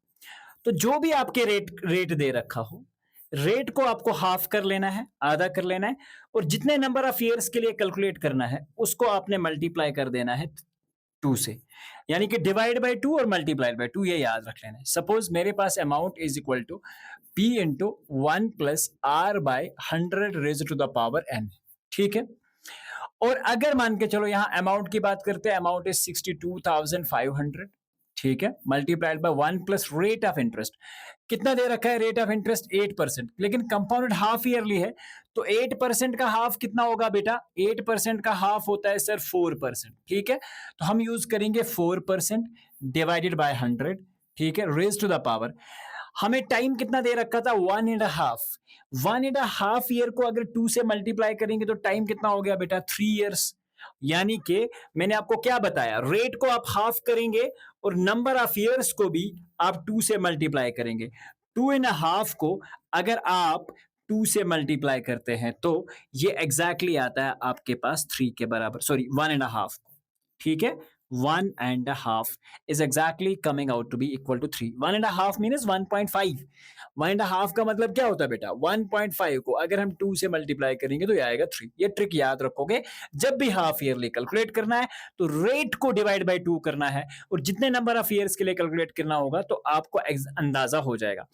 तो जो भी आपके रेट दे रखा हो, रेट को आपको हाफ कर लेना है, आधा कर लेना है, और जितने नंबर ऑफ ईयर्स के लिए कैलकुलेट करना है उसको आपने मल्टीप्लाई कर देना है 2 से, यानी कि डिवाइड बाय 2 और मल्टीप्लाइड बाय 2, ये याद रख लेना है। सपोज मेरे पास amount is equal to P into 1 plus R by 100 raise to the power n, ठीक है। और अगर मान के चलो यहां अमाउंट की बात करते हैं, अमाउंट इज 62,500, ठीक है, multiplied by 1 plus rate of interest, कितना दे रखा है रेट ऑफ इंटरेस्ट? 8%, लेकिन कंपाउंडेड हाफ ईयरली है, तो 8% का हाफ कितना होगा बेटा? 8% का हाफ होता है सर 4%, ठीक है। तो हम यूज करेंगे 4% डिवाइडेड बाय 100, ठीक है, रेज टू द पावर। हमें टाइम कितना दे रखा था? 1.5 ईयर को अगर 2 से मल्टीप्लाई करेंगे तो टाइम कितना हो गया बेटा? 3 ईयर्स। यानी कि मैंने आपको क्या बताया, रेट को आप हाफ करेंगे और नंबर ऑफ ईयर्स को भी आप 2 से मल्टीप्लाई करेंगे। 2.5 को अगर आप 2 से मल्टीप्लाई करते हैं तो ये एग्जैक्टली आता है आपके पास 3 के बराबर, सॉरी 1.5, ठीक है। 1.5 is exactly coming out to be equal to 3. 1.5 means 1.5. 1.5 का मतलब क्या होता है बेटा? 1.5 को अगर हम 2 से मल्टीप्लाई करेंगे तो ये आएगा 3। ये ट्रिक याद रखोगे, जब भी हाफ ईयरली कैलकुलेट करना है तो रेट को डिवाइड बाय 2 करना है, और जितने नंबर ऑफ ईयर्स के लिए कैलकुलेट करना होगा तो आपको अंदाजा हो जाएगा।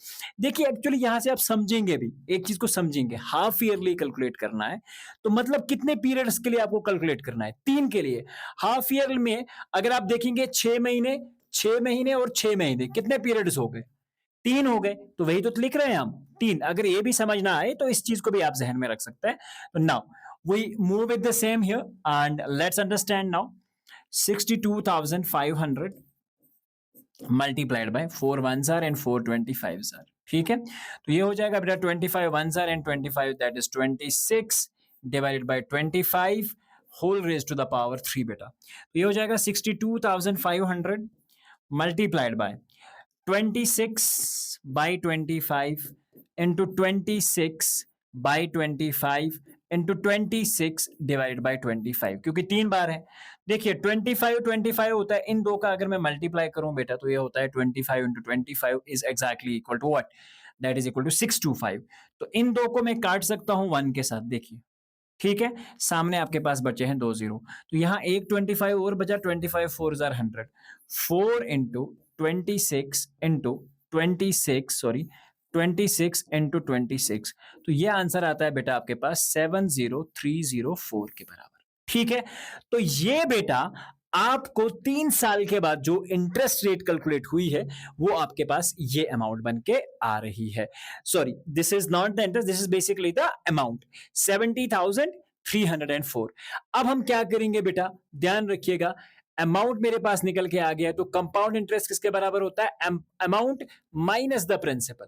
देखिए एक्चुअली यहां से आप समझेंगे भी, एक चीज को समझेंगे, हाफ ईयरली कैलकुलेट करना है तो मतलब कितने पीरियड्स के लिए आपको कैलकुलेट करना है? 3 के लिए। हाफ ईयर में अगर आप देखेंगे 6 महीने और 6 महीने, कितने पीरियड्स हो गए? 3 हो गए, तो वही तो लिख रहे हैं हम 3। अगर ये भी समझ ना आए तो इस चीज को भी आप जहन में रख सकते हैं। तो now we move with the same here and let's understand now 62,500 multiplied by 4 1s are and 4 25s are, ठीक है। तो ये हो जाएगा बेटा 25 1s are and 25, that is 26 divided by 25 whole raise to the power 3 बेटा। तो ये हो जाएगा 62,500 multiplied by 26 by 25 into 26 by 25 into 26 divide by 25, क्योंकि 3 बार है। देखिए 25 होता है, इन दो का अगर मैं मल्टीप्लाई करूं बेटा तो ये होता है 25 into 25 is exactly equal to what? That is equal to 625। तो इन दो को मैं काट सकता हूं 1 के साथ, देखिए, ठीक है। सामने आपके पास बचे हैं 2 जीरो, तो यहाँ एक 25 और बचा, 25 4 jar 100, 4 into 26 into 26, sorry 26 into 26, तो ये आंसर आता है बेटा आपके पास 70304 के बराबर, ठीक है। तो ये बेटा आपको 3 साल के बाद जो इंटरेस्ट रेट कैलकुलेट हुई है वो आपके पास ये अमाउंट बन के आ रही है। Sorry, this is not the interest, this is basically the amount 70,304। अब हम क्या करेंगे बेटा, ध्यान रखिएगा, अमाउंट मेरे पास निकल के आ गया, तो कंपाउंड इंटरेस्ट किसके बराबर होता है? Amount minus the principal.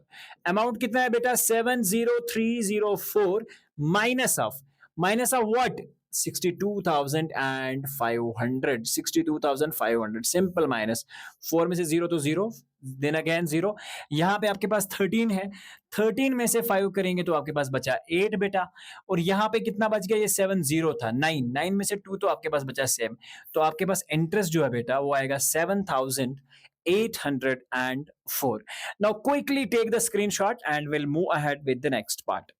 Amount कितना है बेटा? 70304 minus of what? 62,500, 62,500, simple minus. 4 में से 0 तो 0, देन अगेन 0। यहाँ पे आपके पास 13 है, 13 में से 5 करेंगे तो आपके पास बचा 8 बेटा। और यहाँ पे कितना बच गया? ये 7 0 था, 9, 9 में से 2 तो आपके पास बचा 7। तो आपके पास इंटरेस्ट जो है बेटा वो आएगा 7,804। Now quickly take the screenshot and will move ahead with the next part.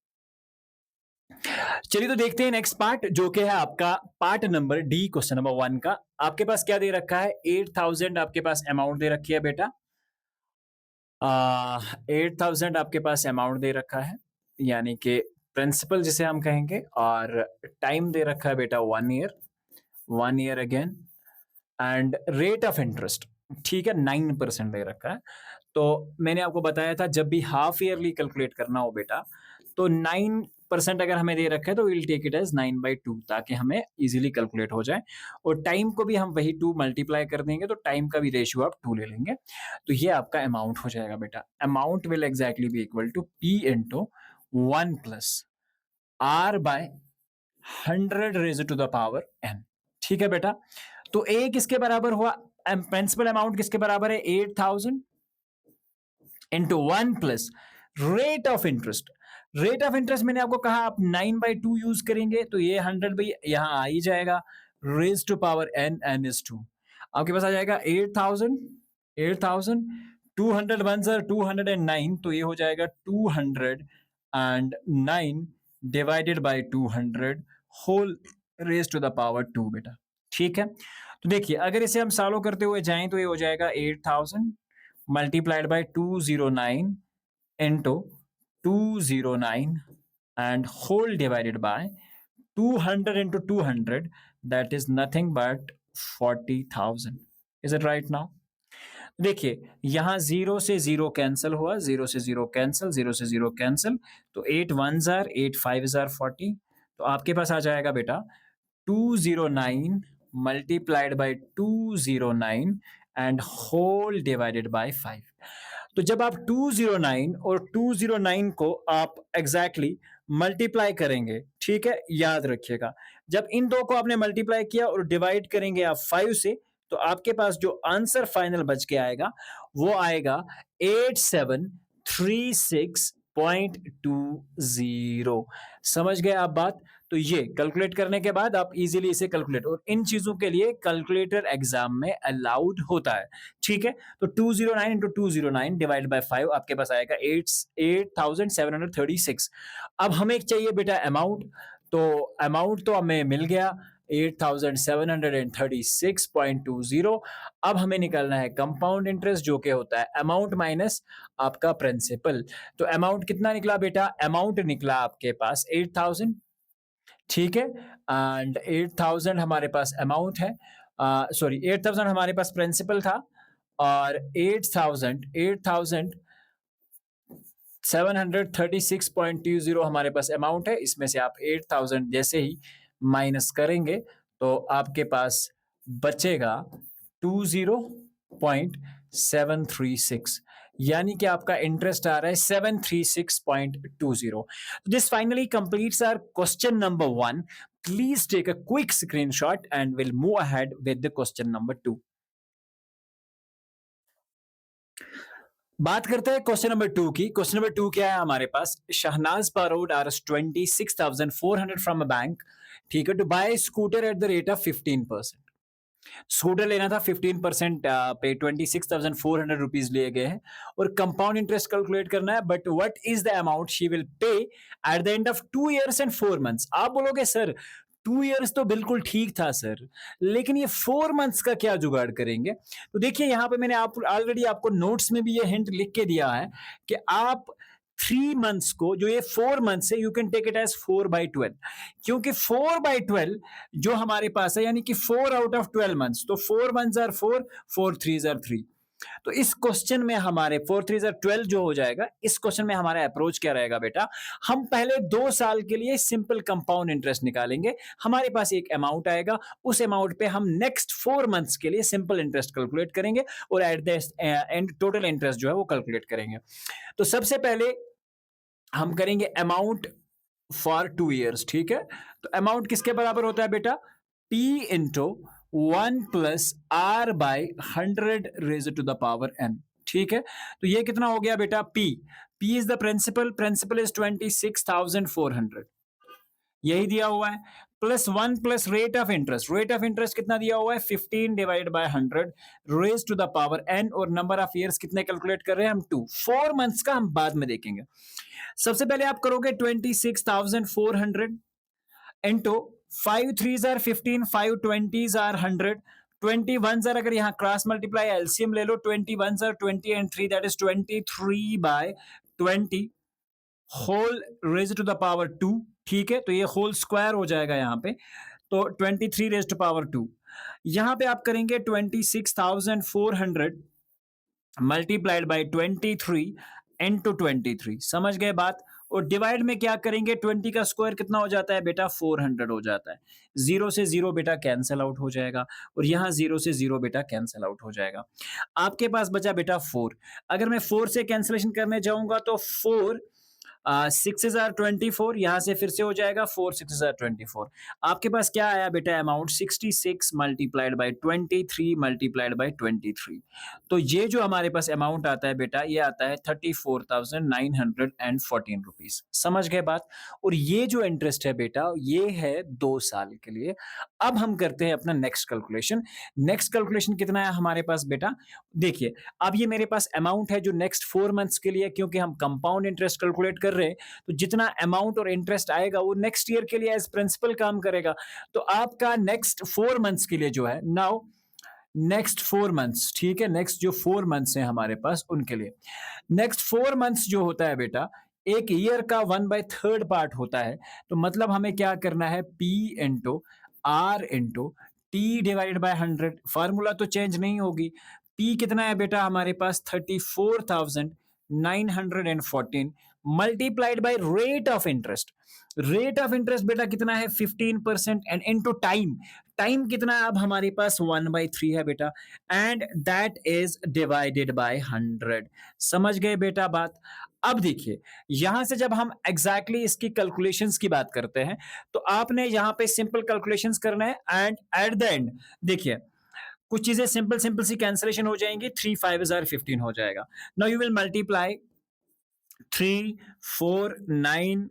चलिए तो देखते हैं नेक्स्ट पार्ट, जो कि है आपका part number D, question number 1 का। आपके पास क्या दे रखा है? 8,000 आपके पास अमाउंट दे रखी है बेटा। 8,000 आपके पास अमाउंट दे रखा है, यानी कि प्रिंसिपल जिसे हम कहेंगे, और टाइम दे रखा है बेटा 1 year, 1 year again, and rate of interest, ठीक है, 9% दे रखा है। तो मैंने आपको बताया था जब भी हाफ ईयरली कैलकुलेट करना हो बेटा, तो 9% अगर हमें दे रखा है तो विल टेक इट एज 9/2, ताकि हमें इजीली कैलकुलेट हो जाए। और टाइम को भी हम वही 2 मल्टीप्लाई कर देंगे, तो टाइम का भी रेशियो आप 2 ले लेंगे। तो ये आपका अमाउंट हो जाएगा बेटा। Amount will exactly be equal to P into 1 plus R by 100 raise to the power n। ठीक है बेटा। तो A किसके बराबर हुआ? प्रिंसिपल अमाउंट किसके बराबर है? 8,000 into 1 plus rate of interest. Rate of interest मैंने आपको कहा आप 9/2 यूज करेंगे, तो ये 100 भी यहां आ ही जाएगा, raise to power n, n is 2। आपके पास आ जाएगा 8,000, 8,000, 200 वन सर 209, तो ये हो जाएगा 209 divided by 200 whole raise to the power 2 बेटा। ठीक है, तो देखिए अगर इसे हम सॉल्व करते हुए जाएं तो ये हो जाएगा 8,000 multiplied by 209 into 209 and whole divided by 200 into 200, that is nothing but 40,000। Is it right now? देखिए यहां 0 से 0 कैंसिल हुआ, 0 से 0 कैंसिल, 0 से 0 कैंसिल, तो 8 1s are 8 5s are 40। तो आपके पास आ जाएगा बेटा 209 multiplied by 209 and whole divided by 5। तो जब आप 209 और 209 को आप एग्जैक्टली मल्टीप्लाई करेंगे, ठीक है, याद रखिएगा, जब इन दो को आपने मल्टीप्लाई किया और डिवाइड करेंगे आप 5 से, तो आपके पास जो आंसर फाइनल बच के आएगा वो आएगा 8736.20। समझ गए आप बात? तो ये कैलकुलेट करने के बाद आप इजीली इसे कैलकुलेट, और इन चीजों के लिए कैलकुलेटर एग्जाम में अलाउड होता है। ठीक है, तो 209 इंटू 209 डिवाइड बाय 5 आपके पास आएगा 8,736। अब हमें चाहिए बेटा अमाउंट, तो अमाउंट तो हमें मिल गया 8,736.20। अब हमें निकालना है कंपाउंड इंटरेस्ट, जो कि होता है अमाउंट माइनस आपका प्रिंसिपल। तो अमाउंट कितना निकला बेटा? अमाउंट निकला आपके पास 8,000, ठीक है, एंड 8,000 हमारे पास अमाउंट है, सॉरी 8,000 हमारे पास प्रिंसिपल था, और 8,736.20 हमारे पास अमाउंट है। इसमें से आप 8,000 जैसे ही माइनस करेंगे तो आपके पास बचेगा 20.736, यानी कि आपका इंटरेस्ट आ रहा है 736.20। This finally completes our question number 1। Please take a quick screenshot and will move ahead with the question number 2। बात करते हैं क्वेश्चन नंबर 2 की। क्वेश्चन नंबर 2 क्या है हमारे पास? Shehnaz borrowed Rs 26,400 from a bank, ठीक है, to buy scooter at the rate of 15%। Scooter लेना था 15% पे 26,400 रुपीज लिए गए हैं, और कंपाउंड इंटरेस्ट कैलकुलेट करना है, but what is the amount she will pay eight the end of 2 years and 4 months। आप बोलोगे सर 2 years तो बिल्कुल ठीक था सर, लेकिन ये 4 months का क्या जुगाड़ करेंगे? तो देखिए यहाँ पे मैंने आप ऑलरेडी आपको नोट्स में भी ये हिंट लिख के दिया है कि आप 3 months को, जो ये 4 months है, you can take it as 4/12, क्योंकि 4/12 जो हमारे पास है, यानी कि 4 out of 12 months, तो 4 1s are 4, 4 3s are 3। तो इस क्वेश्चन में हमारे 4 3 12 जो हो जाएगा, इस क्वेश्चन में हमारा अप्रोच क्या रहेगा बेटा, हम पहले 2 साल के लिए सिंपल कंपाउंड इंटरेस्ट निकालेंगे, हमारे पास एक अमाउंट आएगा, उस अमाउंट पे हम नेक्स्ट 4 मंथ्स के लिए सिंपल इंटरेस्ट कैलकुलेट करेंगे और eight the and total interest जो है वो कैलकुलेट करेंगे। तो सबसे पहले हम करेंगे अमाउंट फॉर 2 ईयर्स, ठीक है। तो अमाउंट किसके बराबर होता है बेटा, P into 1 plus R by 100 raise to the power n, ठीक है। तो ये कितना हो गया बेटा, P is the principal is 26,400, यही दिया हुआ है, plus 1 plus rate of interest कितना दिया हुआ है, 15 divide by 100 raise to the power n, और नंबर ऑफ ईयर्स कितने कैलकुलेट कर रहे हैं हम, 2। 4 मंथ्स का हम बाद में देखेंगे। सबसे पहले आप करोगे 26,400 into 5 3s are 15, 5 20s are 100, 21s are, अगर यहाँ क्रॉस मल्टीप्लाई एलसीएम ले लो, 21s are 20 and 3 that is 23 by 20 whole raise to the power 2, ठीक है। तो ये होल स्क्वायर हो जाएगा यहाँ पे, तो 23 रेज टू पावर 2। यहाँ पे आप करेंगे 26,400 मल्टीप्लाइड बाय 23 इंटू 23, समझ गए बात। और डिवाइड में क्या करेंगे, 20 का स्क्वायर कितना हो जाता है बेटा, 400 हो जाता है। 0 से 0 बेटा कैंसिल आउट हो जाएगा, और यहाँ 0 से 0 बेटा कैंसिल आउट हो जाएगा। आपके पास बचा बेटा 4। अगर मैं 4 से कैंसिलेशन करने जाऊंगा तो 4 6 आर 24, यहां से फिर से हो जाएगा 4 6 आर 24। आपके पास क्या आया बेटा amount, 66 multiplied by 23 multiplied by 23। तो ये जो हमारे पास अमाउंट आता है बेटा, ये आता है 34,914 रुपीज, समझ गए बात। और ये जो इंटरेस्ट है बेटा, ये है 2 साल के लिए। अब हम करते हैं अपना नेक्स्ट कैलकुलेशन। नेक्स्ट कैलकुलेशन कितना है हमारे पास बेटा, देखिए अब ये मेरे पास अमाउंट है जो नेक्स्ट 4 मंथ्स के लिए, क्योंकि हम कंपाउंड इंटरेस्ट कैलकुलेट कर रहे हैं, तो जितना अमाउंट और इंटरेस्ट आएगा वो नेक्स्ट ईयर के लिए एज प्रिंसिपल काम करेगा। तो आपका नेक्स्ट 4 मंथ्स के लिए जो है, नाउ नेक्स्ट 4 मंथ्स, ठीक है, नेक्स्ट जो 4 मंथ्स हैं हमारे पास उनके लिए, नेक्स्ट 4 मंथ्स जो होता है बेटा, एक ईयर का 1/3 पार्ट होता है। तो मतलब हमें क्या करना है, P into R into T divided by 100, formula तो चेंज नहीं होगी। P कितना है बेटा हमारे पास, 34,914 multiplied by rate of interest. Rate of interest बेटा कितना है, 15%, एंड इनटू टाइम, टाइम कितना है अब हमारे पास, 1/3 है बेटा, and that is divided by 100। समझ गए बेटा बात। अब देखिए यहां से जब हम एग्जैक्टली इसकी कैलकुलेशंस की बात करते हैं, तो आपने यहां पे सिंपल कैलकुलेशंस करना है, एंड एट द एंड देखिए कुछ चीजें सिंपल सिंपल सी कैंसिलेशन हो जाएंगी, 3 5 15 हो जाएगा। Now you will multiply 3 4 9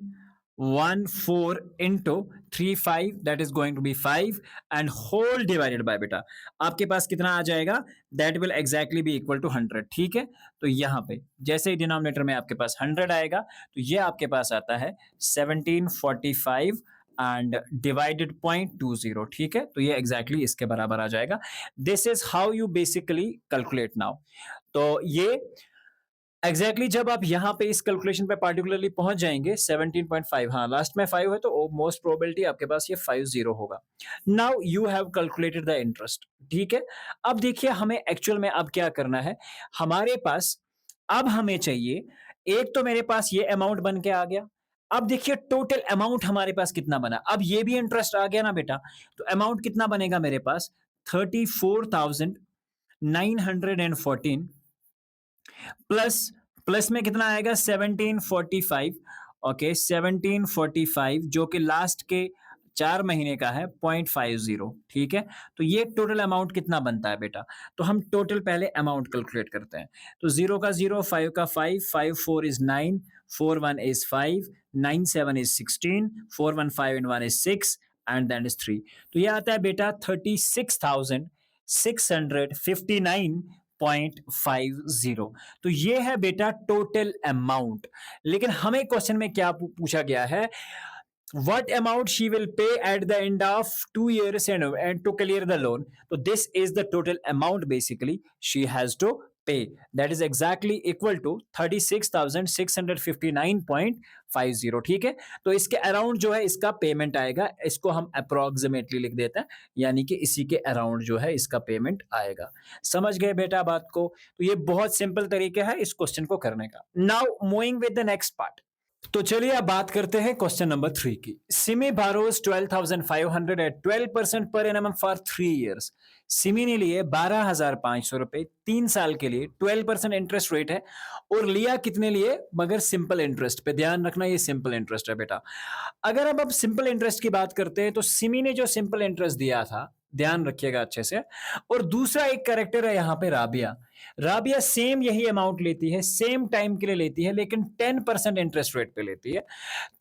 1 4 into 3 5, that is going to be 5, and whole divided by बेटा आपके पास कितना आ जाएगा, that will exactly be equal to 100, ठीक है। तो यहाँ पे जैसे ही डिनोमिनेटर में आपके पास 100 आएगा, तो ये आपके पास आता है 1745 एंड डिवाइडेड 0.20, ठीक है। तो ये एग्जैक्टली इसके बराबर आ जाएगा। This is how you basically calculate now. तो ये एग्जैक्टली जब आप यहाँ पे इस कैलकुलेशन पे पार्टिकुलरली पहुंच जाएंगे 17.5, हाँ लास्ट में 5 है तो मोस्ट प्रोबेबिलिटी आपके पास ये 50 होगा। Now you have calculated the interest, ठीक है। अब देखिए हमें एक्चुअल में अब क्या करना है, हमारे पास अब हमें चाहिए, एक तो मेरे पास ये अमाउंट बन के आ गया। अब देखिए टोटल अमाउंट हमारे पास कितना बना, अब ये भी इंटरेस्ट आ गया ना बेटा, तो अमाउंट कितना बनेगा मेरे पास, 34,914 प्लस प्लस में कितना आएगा, 1745, ओके 1745 जो कि लास्ट के 4 महीने का है 0.50, ठीक है। तो ये टोटल अमाउंट कितना बनता है बेटा, तो हम टोटल पहले अमाउंट कैलकुलेट करते हैं। तो 0 का 0, 5 का 5, 5 4 is 9, 4 1 is 5, 9 7 is 16, 4 1 5 and 1 is 6 and then is 3। तो ये आता है बेटा 36,659.50। तो ये है बेटा टोटल अमाउंट। लेकिन हमें क्वेश्चन में क्या पूछा गया है, what amount she will pay at the end of 2 years and to clear the loan. So this is the total amount basically she has to pay, that is exactly equal to 36,659.50। ठीक है, तो इसके अराउंड जो है इसका पेमेंट आएगा, इसको हम अप्रोक्सीमेटली लिख देते हैं, यानी कि इसी के अराउंड जो है इसका पेमेंट आएगा। समझ गए बेटा बात को? तो ये बहुत सिंपल तरीका है इस क्वेश्चन को करने का। Now moving with the next part. तो चलिए अब बात करते हैं क्वेश्चन नंबर 3 की। Simi borrows 12,500 eight 12% per annum for 3 years. Simi ने लिए 12,500 रुपए 3 साल के लिए, 12% इंटरेस्ट रेट है, और लिया कितने लिए? मगर सिंपल इंटरेस्ट पे। ध्यान रखना ये सिंपल इंटरेस्ट है बेटा। अगर अब सिंपल इंटरेस्ट की बात करते हैं तो सिमी ने जो सिंपल इंटरेस्ट दिया था, ध्यान रखिएगा अच्छे से, और दूसरा एक कैरेक्टर है यहां पे राबिया। राबिया सेम यही अमाउंट लेती है, सेम टाइम के लिए लेती है, लेकिन 10% इंटरेस्ट रेट पे लेती है।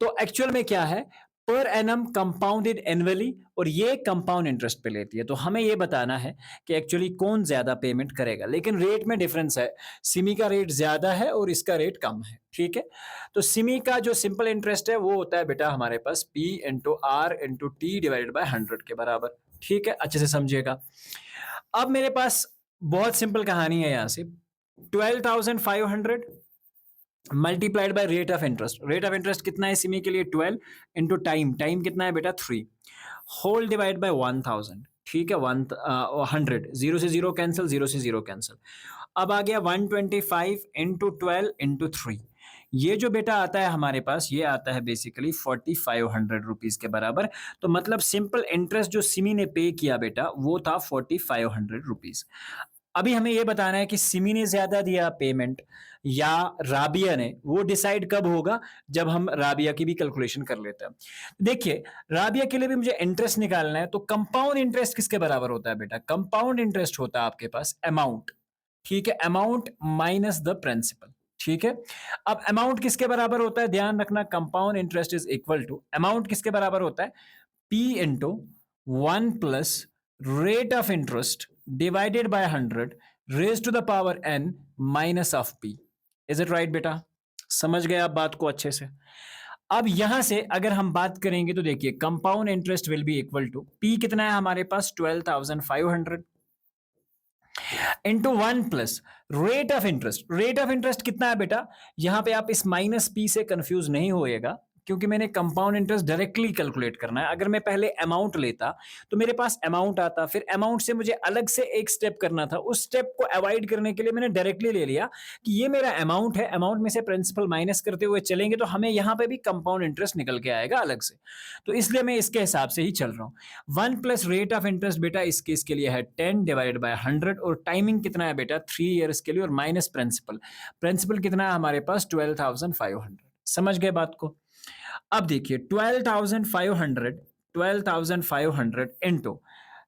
तो एक्चुअल में क्या है? पर एनम कंपाउंडेड एनुअली, और ये कंपाउंड इंटरेस्ट पे लेती है। तो हमें ये बताना है कि एक्चुअली कौन ज्यादा पेमेंट करेगा, लेकिन रेट में डिफरेंस है। सिमी का रेट ज्यादा है और इसका रेट कम है। ठीक है, तो सिमी का जो सिंपल इंटरेस्ट है वो होता है बेटा हमारे पास P into R into T divided by 100 के बराबर। ठीक है, अच्छे से समझिएगा। अब मेरे पास बहुत सिंपल कहानी है यहां से। 12,500 multiplied by rate of interest. Rate of interest कितना है सिमी के लिए? 12 इंटू टाइम, टाइम कितना है बेटा? 3, होल डिवाइड बाय 1000। ठीक है, 100, जीरो से जीरो कैंसिल, जीरो से जीरो कैंसिल। अब आ गया 125 इंटू 12 इंटू 3। ये जो बेटा आता है हमारे पास, ये आता है बेसिकली 4500 रुपीज के बराबर। तो मतलब सिंपल इंटरेस्ट जो सिमी ने पे किया बेटा वो था 4500 रुपीज। अभी हमें ये बताना है कि सिमी ने ज्यादा दिया पेमेंट या राबिया ने। वो डिसाइड कब होगा? जब हम राबिया की भी कैलकुलेशन कर लेते हैं। देखिए, राबिया के लिए भी मुझे इंटरेस्ट निकालना है, तो कंपाउंड इंटरेस्ट किसके बराबर होता है बेटा? कंपाउंड इंटरेस्ट होता है आपके पास अमाउंट। ठीक है, अमाउंट माइनस द प्रिंसिपल। ठीक है, अब अमाउंट किसके बराबर होता है? ध्यान रखना, compound interest is equal to, amount किसके बराबर होता है? P into 1 plus rate of interest divided by 100 raise to the power n minus of p। Is it right बेटा? समझ गए आप बात को अच्छे से? अब यहां से अगर हम बात करेंगे तो देखिए, compound interest will be equal to p कितना है हमारे पास? 12,500 into 1 plus rate of interest. Rate of interest कितना है बेटा? यहां पे आप इस माइनस पी से कंफ्यूज नहीं होएगा, क्योंकि मैंने कंपाउंड इंटरेस्ट डायरेक्टली कैलकुलेट करना है। अगर मैं पहले अमाउंट लेता तो मेरे पास अमाउंट आता, फिर अमाउंट से मुझे अलग से एक स्टेप करना था। उस स्टेप को अवॉइड करने के लिए मैंने डायरेक्टली ले लिया कि ये मेरा अमाउंट है, अमाउंट में से प्रिंसिपल माइनस करते हुए चलेंगे तो हमें यहाँ पे भी कंपाउंड इंटरेस्ट निकल के आएगा अलग से। तो इसलिए मैं इसके हिसाब से ही चल रहा हूँ। 1 प्लस रेट ऑफ इंटरेस्ट बेटा इस केस के लिए है 10 डिवाइडेड बाय 100, और टाइमिंग कितना है बेटा? 3 ईयर्स के लिए, और माइनस प्रिंसिपल। प्रिंसिपल कितना है हमारे पास? 12,500। समझ गए बात को? अब देखिए 12,500 इंटू,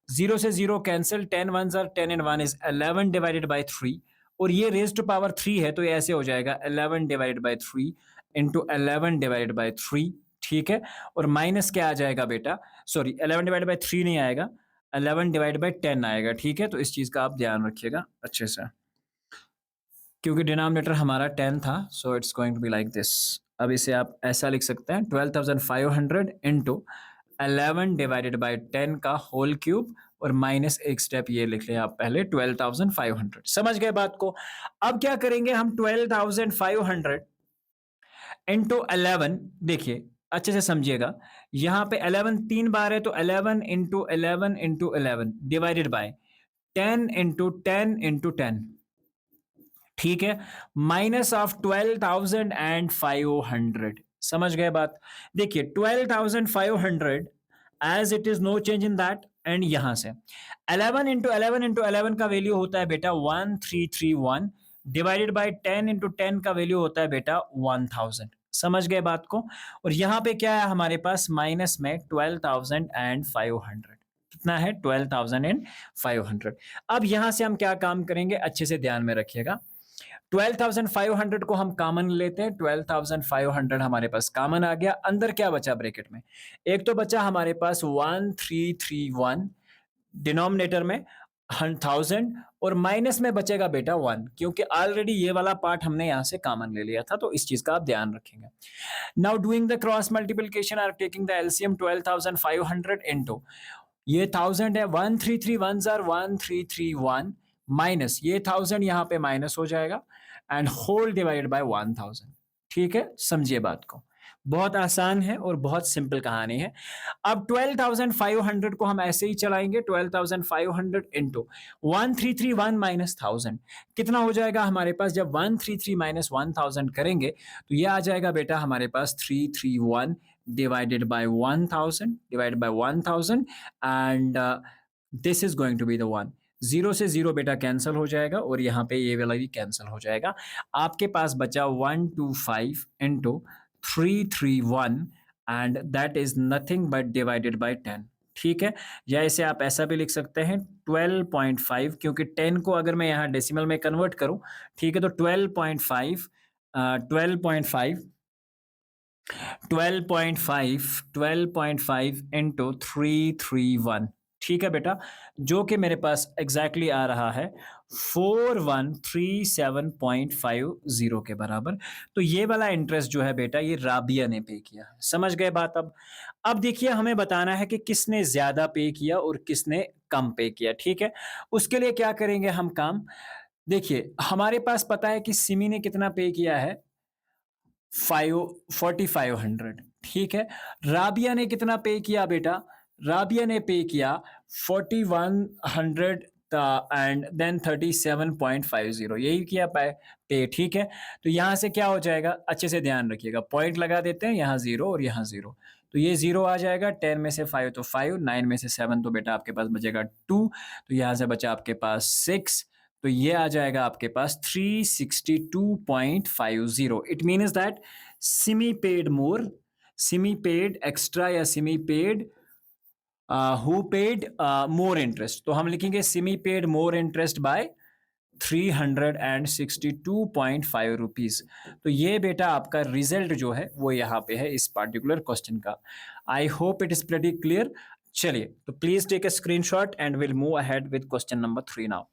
जीरो से zero cancel, 10 1 are 10 and 1 is 11 divided by 3, और ये रेज टू पावर 3 है तो ये ऐसे हो जाएगा 11 divided by 3 into 11 divided by 3। ठीक है, और माइनस क्या आ जाएगा बेटा? सॉरी, 11 डिवाइडेड बाय 3 नहीं आएगा, 11 डिवाइडेड बाय 10 आएगा। ठीक है, तो इस चीज का आप ध्यान रखिएगा अच्छे से, क्योंकि डिनोमिनेटर हमारा 10 था, so it's going to be like this. अब इसे आप ऐसा लिख सकते हैं 12,500 इंटू 11 डिवाइडेड बाय 10 का होल क्यूब, और माइनस एक स्टेप ये लिख लें आप पहले 12,500। समझ गए बात को? अब क्या करेंगे हम? 12,500 इंटू 11, देखिए अच्छे से समझिएगा, यहां पे 11 3 बार है, तो 11 into 11 into 11 divided by 10 into 10 into 10। ठीक है, माइनस ऑफ 12,500। समझ गए बात? देखिए 12,500 as it is, no change in that, and यहां से 11 इंटू 11 इंटू 11 का वैल्यू होता है बेटा 1331 डिवाइडेड बाय 10 इंटू 10 का वैल्यू होता है बेटा 1000। समझ गए बात को? और यहां पे क्या है हमारे पास? माइनस में 12,500। कितना है? 12,500। अब यहां से हम क्या काम करेंगे, अच्छे से ध्यान में रखिएगा। 12,500 को हम कॉमन लेते हैं, 12,500 हमारे पास कॉमन आ गया। अंदर क्या बचा ब्रैकेट में? एक तो बचा हमारे पास 1331 डिनोमिनेटर में 1000, और माइनस में बचेगा बेटा 1, क्योंकि ऑलरेडी ये वाला पार्ट हमने यहां से कॉमन ले लिया था, तो इस चीज का आप ध्यान रखेंगे। Now doing the cross multiplication or taking the LCM 12,500 into, ये 1000 है, 1331 आर 1331 माइनस ये 1000 यहाँ पे माइनस हो जाएगा एंड होल डिवाइडेड बाय 1000। ठीक है, समझिए बात को। बहुत आसान है और बहुत सिंपल कहानी है। अब 12,500 को हम ऐसे ही चलाएंगे, 12,500 इंटू 1331 माइनस 1000 कितना हो जाएगा हमारे पास? जब 133 माइनस 1000 करेंगे तो ये आ जाएगा बेटा हमारे पास 331 divided by 1000 and this is going to be the one. Zero से जीरो बेटा कैंसिल हो जाएगा और यहाँ पे ये वाला भी कैंसिल हो जाएगा। आपके पास बचा 125 into 331 and that is nothing but divided by 10। ठीक है, या इसे आप ऐसा भी लिख सकते हैं 12.5, क्योंकि 10 को अगर मैं यहाँ डेसिमल में कन्वर्ट करूँ, ठीक है, तो 12.5 12.5 12.5 इंटू 331। ठीक है बेटा, जो कि मेरे पास एग्जैक्टली आ रहा है 4137.50 के बराबर। तो ये वाला इंटरेस्ट जो है बेटा ये राबिया ने पे किया है। समझ गए बात? अब देखिए हमें बताना है कि किसने ज्यादा पे किया और किसने कम पे किया। ठीक है, उसके लिए क्या करेंगे हम काम? देखिए हमारे पास पता है कि सिमी ने कितना पे किया है, 4500। ठीक है, राबिया ने कितना पे किया बेटा? राबिया ने पे किया 4100 एंड देन 37.50, यही किया पे। ठीक है, तो यहाँ से क्या हो जाएगा, अच्छे से ध्यान रखिएगा, पॉइंट लगा देते हैं, यहाँ जीरो और यहाँ जीरो, तो ये जीरो आ जाएगा। 10 में से 5 तो 5, 9 में से 7 तो बेटा आपके पास बचेगा 2, तो यहाँ से बचा आपके पास 6, तो ये आ जाएगा आपके पास 362.50। It means that Simi paid more, Simi paid extra या Simi paid who paid more interest. तो हम लिखेंगे Simi paid more interest by 362.5 rupees. तो ये बेटा आपका रिजल्ट जो है वो यहाँ पे है इस पार्टिकुलर क्वेश्चन का। I hope it is pretty clear. चलिए, तो please take a screenshot and will move ahead with question number 3 now.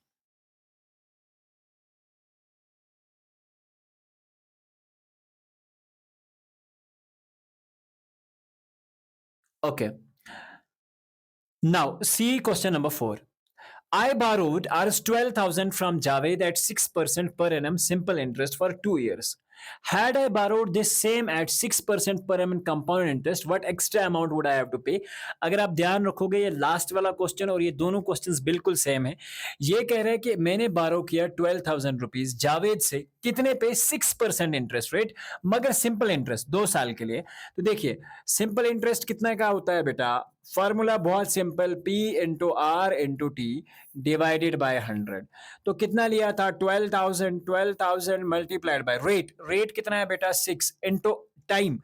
Okay. Now, see question number 4. I borrowed Rs 12,000 from Javed at 6% per annum simple interest for 2 years. Had I borrowed this same at 6% per annum compound interest, what extra amount would I have to pay? अगर आप ध्यान रखोगे ये लास्ट वाला क्वेश्चन और ये दोनों क्वेश्चंस बिल्कुल सेम है। ये कह रहे हैं कि मैंने बारो किया 12,000 रुपीज जावेद से, कितने पे? 6% इंटरेस्ट रेट, मगर सिंपल इंटरेस्ट 2 साल के लिए। तो देखिए सिंपल इंटरेस्ट कितना का होता है बेटा? फॉर्मूला बहुत simple, P into R into T divided by 100। तो कितना लिया था? 12,000 मल्टीप्लाइड बाय रेट, रेट कितना है बेटा? 6 इंटू टाइम,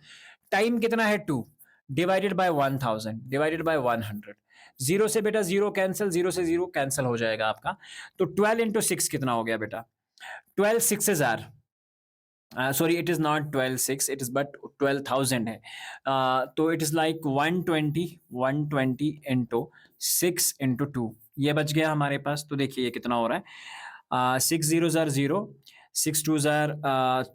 टाइम कितना है? 2 divided by 1000 divided by 100। Zero से बेटा जीरो कैंसिल, जीरो से जीरो कैंसिल हो जाएगा आपका। तो 12 इंटू 6 कितना हो गया बेटा? 12 6s are sorry it is not 12,600, it is but 12,000 है। तो it is like 120 into 6 into 2, ये बच गया हमारे पास। तो देखिए ये कितना हो रहा है, 6 जीरो जार zero, 6 2 jar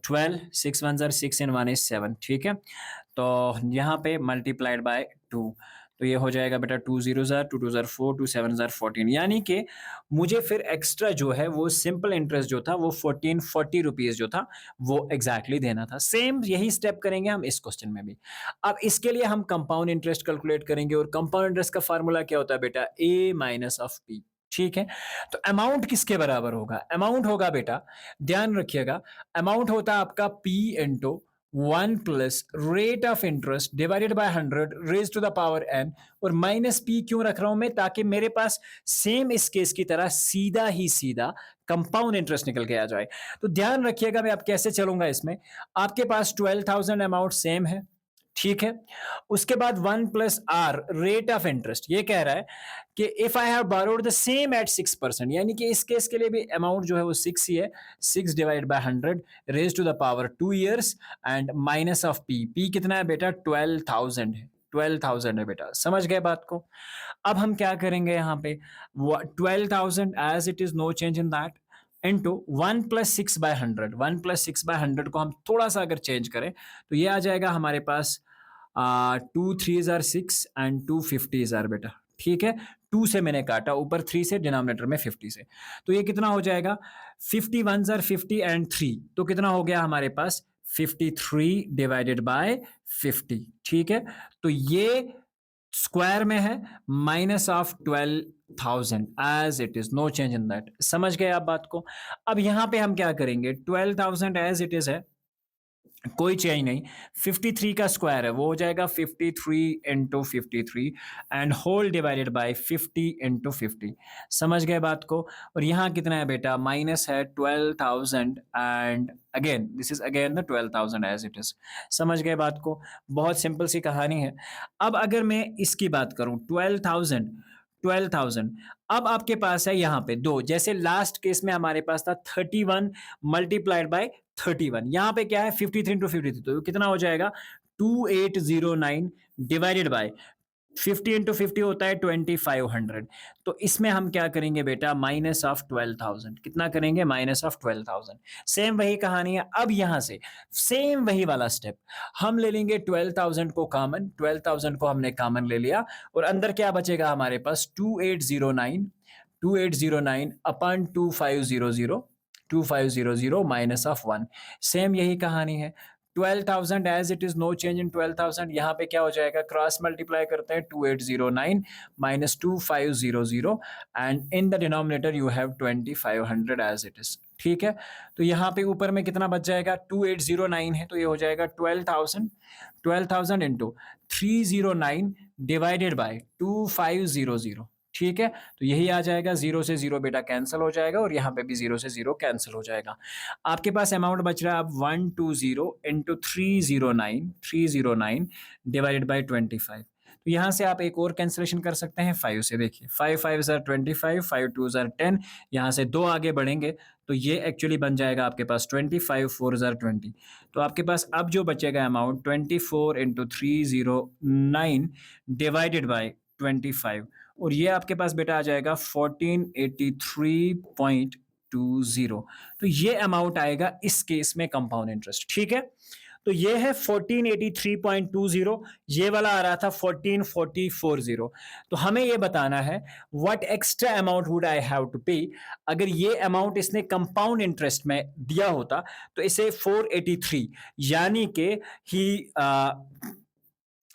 12, 6 1 jar 6 and 1 is 7। ठीक है, तो यहाँ पे मल्टीप्लाइड बाय 2, तो ये हो जाएगा बेटा 2 जीरो जार 2 2 जार 4 2 7 जार 14। यानी कि मुझे फिर एक्स्ट्रा जो है वो सिंपल इंटरेस्ट जो था वो 1440 रुपीज जो था वो एग्जैक्टली देना था। सेम यही स्टेप करेंगे हम इस क्वेश्चन में भी। अब इसके लिए हम कंपाउंड इंटरेस्ट कैलकुलेट करेंगे और कंपाउंड इंटरेस्ट का फार्मूला क्या होता है बेटा? ए माइनस ऑफ पी। ठीक है, तो अमाउंट किसके बराबर होगा? अमाउंट होगा बेटा, ध्यान रखिएगा, अमाउंट होता है आपका P into 1 plus rate of interest divided by 100 raise to the power n, और माइनस पी क्यों रख रहा हूं मैं? ताकि मेरे पास सेम इस केस की तरह सीधा ही सीधा कंपाउंड इंटरेस्ट निकल के आ जाए। तो ध्यान रखिएगा मैं अब कैसे चलूंगा इसमें। आपके पास 12,000 अमाउंट सेम है, ठीक है, उसके बाद 1 plus R rate of interest, ये कह रहा है कि if I have borrowed the same at 6%, यानी कि इस केस के लिए भी अमाउंट जो है वो 6 ही है, 6 divide by 100 raise to the power 2 years and minus of P, P कितना है बेटा? 12,000 है, 12,000 है बेटा। समझ गए बात को? अब हम क्या करेंगे यहाँ पे, 12,000 as it is, no change in that, into 1 plus 6 by 100, 1 plus 6 by 100 को हम थोड़ा सा अगर चेंज करें तो ये आ जाएगा हमारे पास 2 3 जार 6 एंड 2 50 जार बेटा। ठीक है, 2 से मैंने काटा, ऊपर 3 से, डिनोमिनेटर में 50 से, तो ये कितना हो जाएगा 50 1 ज़र 50 एंड 3, तो कितना हो गया हमारे पास 53 डिवाइडेड बाय 50। ठीक है, तो ये स्क्वायर में है minus of 12,000 as it is, no change in that. समझ गए आप बात को? अब यहां पे हम क्या करेंगे, 12,000 एज इट इज है, कोई चेंज नहीं, 53 का स्क्वायर है, वो हो जाएगा 53 into 53 and whole divided by 50 into 50। समझ गए बात को? और यहाँ कितना है बेटा, माइनस है 12,000 and again this is again the 12,000 as it is. समझ गए बात को? बहुत सिंपल सी कहानी है। अब अगर मैं इसकी बात करूं 12,000, अब आपके पास है यहाँ पे दो, जैसे लास्ट केस में हमारे पास था 31 मल्टीप्लाइड बाय 31, यहाँ पे क्या है 53 इंटू 53, तो कितना हो जाएगा 2809 डिवाइडेड बाय 50 इंटू 50 होता है 2500। तो इसमें हम क्या करेंगे बेटा, माइनस ऑफ 12,000, कितना करेंगे, माइनस ऑफ 12,000। सेम वही कहानी है, अब यहां से सेम वही वाला स्टेप, हम ले लेंगे 12,000 को कॉमन, 12,000 को हमने कॉमन ले लिया, और अंदर क्या बचेगा हमारे पास 2809 अपन 2500 माइनस ऑफ 1। सेम यही कहानी है, 12,000 as it is, no change in 12,000, यहाँ पे क्या हो जाएगा, क्रॉस मल्टीप्लाई करते हैं 2809 minus 2500 and in the denominator you have 2500 as it is. ठीक है, तो यहाँ पे ऊपर में कितना बच जाएगा, 2809 है, तो ये हो जाएगा 12,000 इंटू 309 डिवाइडेड बाय 2500। ठीक है, तो यही आ जाएगा, जीरो से जीरो बेटा कैंसिल हो जाएगा, और यहाँ पे भी जीरो से जीरो कैंसिल हो जाएगा। आपके पास अमाउंट बच रहा है अब 120 इंटू 309 डिवाइडेड बाई 25। तो यहाँ से आप एक और कैंसिलेशन कर सकते हैं 5 से। देखिए 5 5 ज़र 25, 5 2 ज़र 10, यहाँ से 2 आगे बढ़ेंगे तो ये एक्चुअली बन जाएगा आपके पास 25, 4 ज़र 20। तो आपके पास अब जो बचेगा अमाउंट 24 इंटू 309 डिवाइडेड बाई 25, और ये आपके पास बेटा आ जाएगा 1483.20। तो ये अमाउंट आएगा इस केस में कंपाउंड इंटरेस्ट। ठीक है, तो ये है 1483.20, ये वाला आ रहा था 144040। तो हमें ये बताना है what extra amount would I have to pay. अगर ये अमाउंट इसने कंपाउंड इंटरेस्ट में दिया होता तो इसे 483 यानी कि ही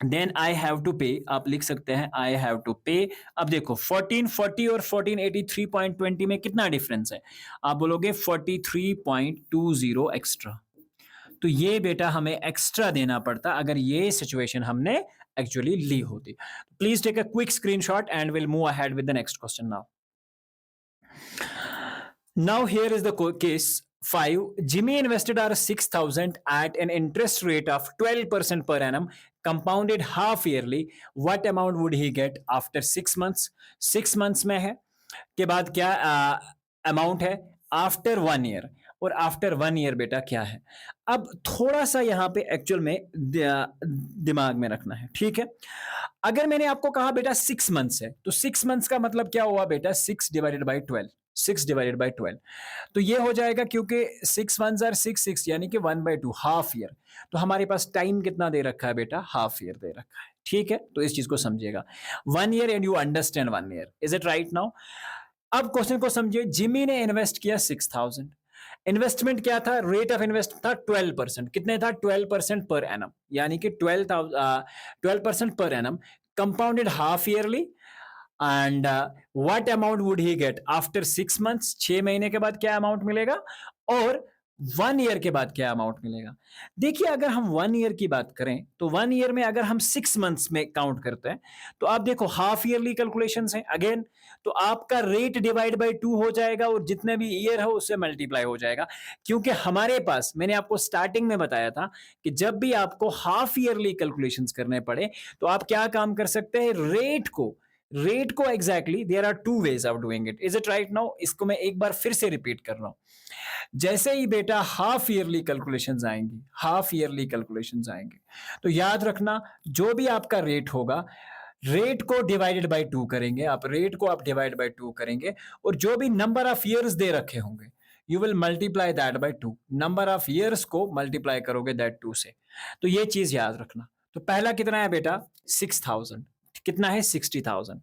देन आई हैव टू पे, आप लिख सकते हैं आई हैव टू पे। अब देखो 1440 और 1483.20 में कितना डिफरेंस है, आप बोलोगे 43.20 एक्स्ट्रा। तो ये बेटा हमें एक्स्ट्रा देना पड़ता अगर ये सिचुएशन हमने एक्चुअली ली होती। Please take a quick screenshot and will move ahead with the next question now. Now here is the case 5. Jimmy invested R6,000 at an interest rate of 12% per annum, compounded half yearly. What amount would he get after 6 months? 6 months में है के बाद क्या अमाउंट है आफ्टर 1 ईयर, और आफ्टर 1 ईयर बेटा क्या है। अब थोड़ा सा यहाँ पे एक्चुअल में दिमाग में रखना है। ठीक है, अगर मैंने आपको कहा बेटा 6 मंथ्स है तो 6 मंथ्स का मतलब क्या हुआ बेटा, 6 डिवाइडेड बाई 12, 6 डिवाइडेड बाई 12, तो ये हो जाएगा क्योंकि 6 1 ज़र 6 यानी कि 1/2 हाफ ईयर। तो हमारे पास टाइम कितना दे रखा है बेटा, हाफ ईयर दे रखा है। ठीक है, तो इस चीज को समझिएगा, 1 year and you understand 1 year, is it right now. अब क्वेश्चन को समझिए, जिमी ने इन्वेस्ट किया 6,000, इन्वेस्टमेंट क्या था, रेट ऑफ इन्वेस्ट था 12%, कितने था 12% पर एनम, यानी कि 12% per annum, compounded half yearly, and what amount would he get after 6 months, 6 महीने के बाद क्या अमाउंट मिलेगा, और 1 ईयर के बाद क्या अमाउंट मिलेगा। देखिए अगर हम 1 ईयर की बात करें तो 1 ईयर में अगर हम 6 मंथ्स में काउंट करते हैं तो आप देखो हाफ ईयरली कैलकुलेशंस हैं अगेन, तो आपका रेट डिवाइड बाय 2 हो जाएगा और जितने भी ईयर हो उससे मल्टीप्लाई हो जाएगा, क्योंकि हमारे पास मैंने आपको स्टार्टिंग में बताया था कि जब भी आपको हाफ ईयरली कैलकुलेशंस करने पड़े तो आप क्या काम कर सकते हैं, रेट को exactly there are 2 ways of doing it, is it right now. इसको मैं एक बार फिर से रिपीट कर रहा हूं, जैसे ही बेटा हाफ ईयरली कैलकुलेशंस आएंगी, हाफ ईयरली कैलकुलेशंस आएंगे तो याद रखना जो भी आपका रेट होगा, रेट को डिवाइडेड बाय 2 करेंगे आप, रेट को आप डिवाइड बाय 2 करेंगे, और जो भी नंबर ऑफ ईयर्स दे रखे होंगे you will multiply that bye 2, number of years को मल्टीप्लाई करोगे दैट 2 से। तो ये चीज याद रखना। तो पहला कितना है बेटा 6,000, कितना है 60,000।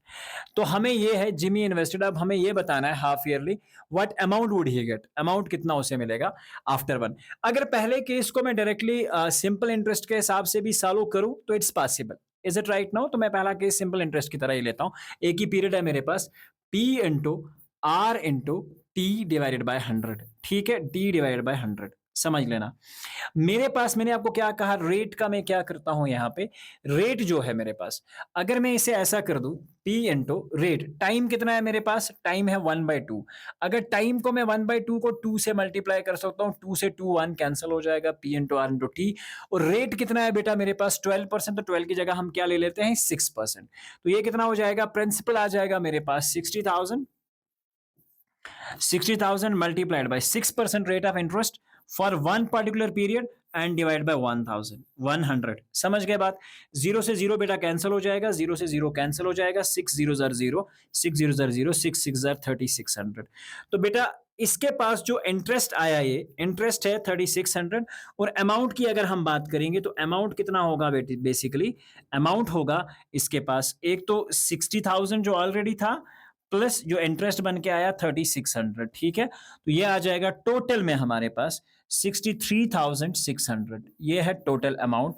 तो हमें ये है जिमी इन्वेस्टेड, अब हमें ये बताना है half yearly what amount would he get, amount कितना उसे मिलेगा आफ्टर वन। अगर पहले केस को मैं डायरेक्टली सिंपल इंटरेस्ट के हिसाब से भी सॉल्व करूं तो it's possible, is it right now? तो मैं पहला केस सिंपल इंटरेस्ट की तरह ही लेता हूं। एक ही पीरियड है मेरे पास, P into R into T divided by 100, ठीक है, टी डिवाइडेड बाय 100, समझ लेना। मेरे पास मैंने आपको क्या कहा, रेट का मैं क्या करता हूं यहां पे, रेट जो है मेरे पास, अगर मैं इसे ऐसा कर दूं पी इंटू रेट, टाइम कितना है मेरे पास, टाइम है 1/2। अगर टाइम को मैं 1/2 को 2 से मल्टीप्लाई कर सकता हूं, 2 से 2 1 कैंसिल हो जाएगा, P into R into T. और रेट कितना है बेटा मेरे पास 12%, तो 12 की जगह हम क्या ले लेते हैं 6%। तो ये कितना हो जाएगा, प्रिंसिपल आ जाएगा मेरे पास 60,000, 60,000 multiplied by 6% rate of interest for one particular period and divide by 1000, 100। समझ गए बात? जीरो से जीरो बेटा कैंसिल हो जाएगा, जीरो से जीरो कैंसिल हो जाएगा, 6 जीरो जार जीरो, 6 जीरो जार जीरो, 6 6 जार 3600। तो बेटा इसके पास जो इंटरेस्ट आया, ये इंटरेस्ट है 3600। और अमाउंट की अगर हम बात करेंगे तो अमाउंट कितना होगा बेटी, बेसिकली अमाउंट होगा इसके पास एक तो 60,000 जो ऑलरेडी था, प्लस जो इंटरेस्ट बन के आया 3600, ठीक है। तो ये आ जाएगा टोटल में हमारे पास 63,600, ये है टोटल अमाउंट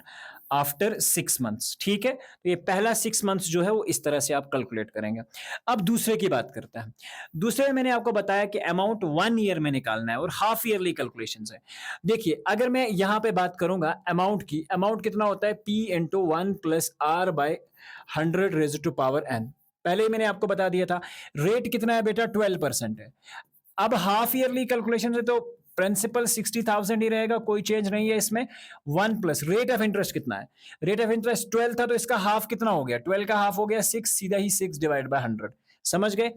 आफ्टर 6 मंथ्स, ठीक है। तो ये पहला 6 मंथ्स जो है वो इस तरह से आप कैलकुलेट करेंगे। अब दूसरे की बात करते हैं। दूसरे में मैंने आपको बताया कि अमाउंट 1 ईयर में निकालना है और हाफ ईयरली कैलकुलेशंस है। देखिए अगर मैं यहां पे बात करूंगा अमाउंट की, अमाउंट कितना होता है P into 1 plus R by 100 raise to power n। पहले ही मैंने आपको बता दिया था रेट कितना है बेटा 12% है। अब हाफ ईयरली कैलकुलेशन से तो प्रिंसिपल 60,000 ही रहेगा, कोई चेंज नहीं है इसमें। 1 प्लस रेट ऑफ इंटरेस्ट कितना है, रेट ऑफ इंटरेस्ट 12 था तो इसका हाफ कितना हो गया, 12 का हाफ हो गया 6, सीधा ही 6 डिवाइड बाय 100, समझ गए।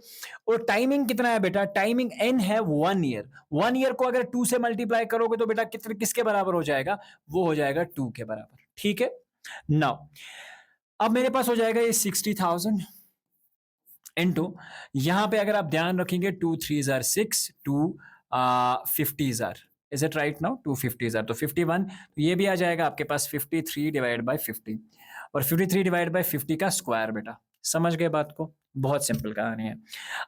और टाइमिंग कितना है बेटा, टाइमिंग n है 1 ईयर। 1 ईयर को अगर 2 से मल्टीप्लाई करोगे तो बेटा कितने किसके बराबर हो जाएगा, वो हो जाएगा 2 के बराबर, ठीक है। नाउ अब मेरे पास हो जाएगा ये 60,000 इनटू, यहां पे अगर आप ध्यान रखेंगे 2 3 jar 6, 2 50 jar, is it right now, 250 jar तो 51, तो ये भी आ जाएगा आपके पास 53 डिवाइड बाय 50, और 53 डिवाइड बाय 50 का स्क्वायर बेटा, समझ गए बात को, बहुत सिंपल कहानी है।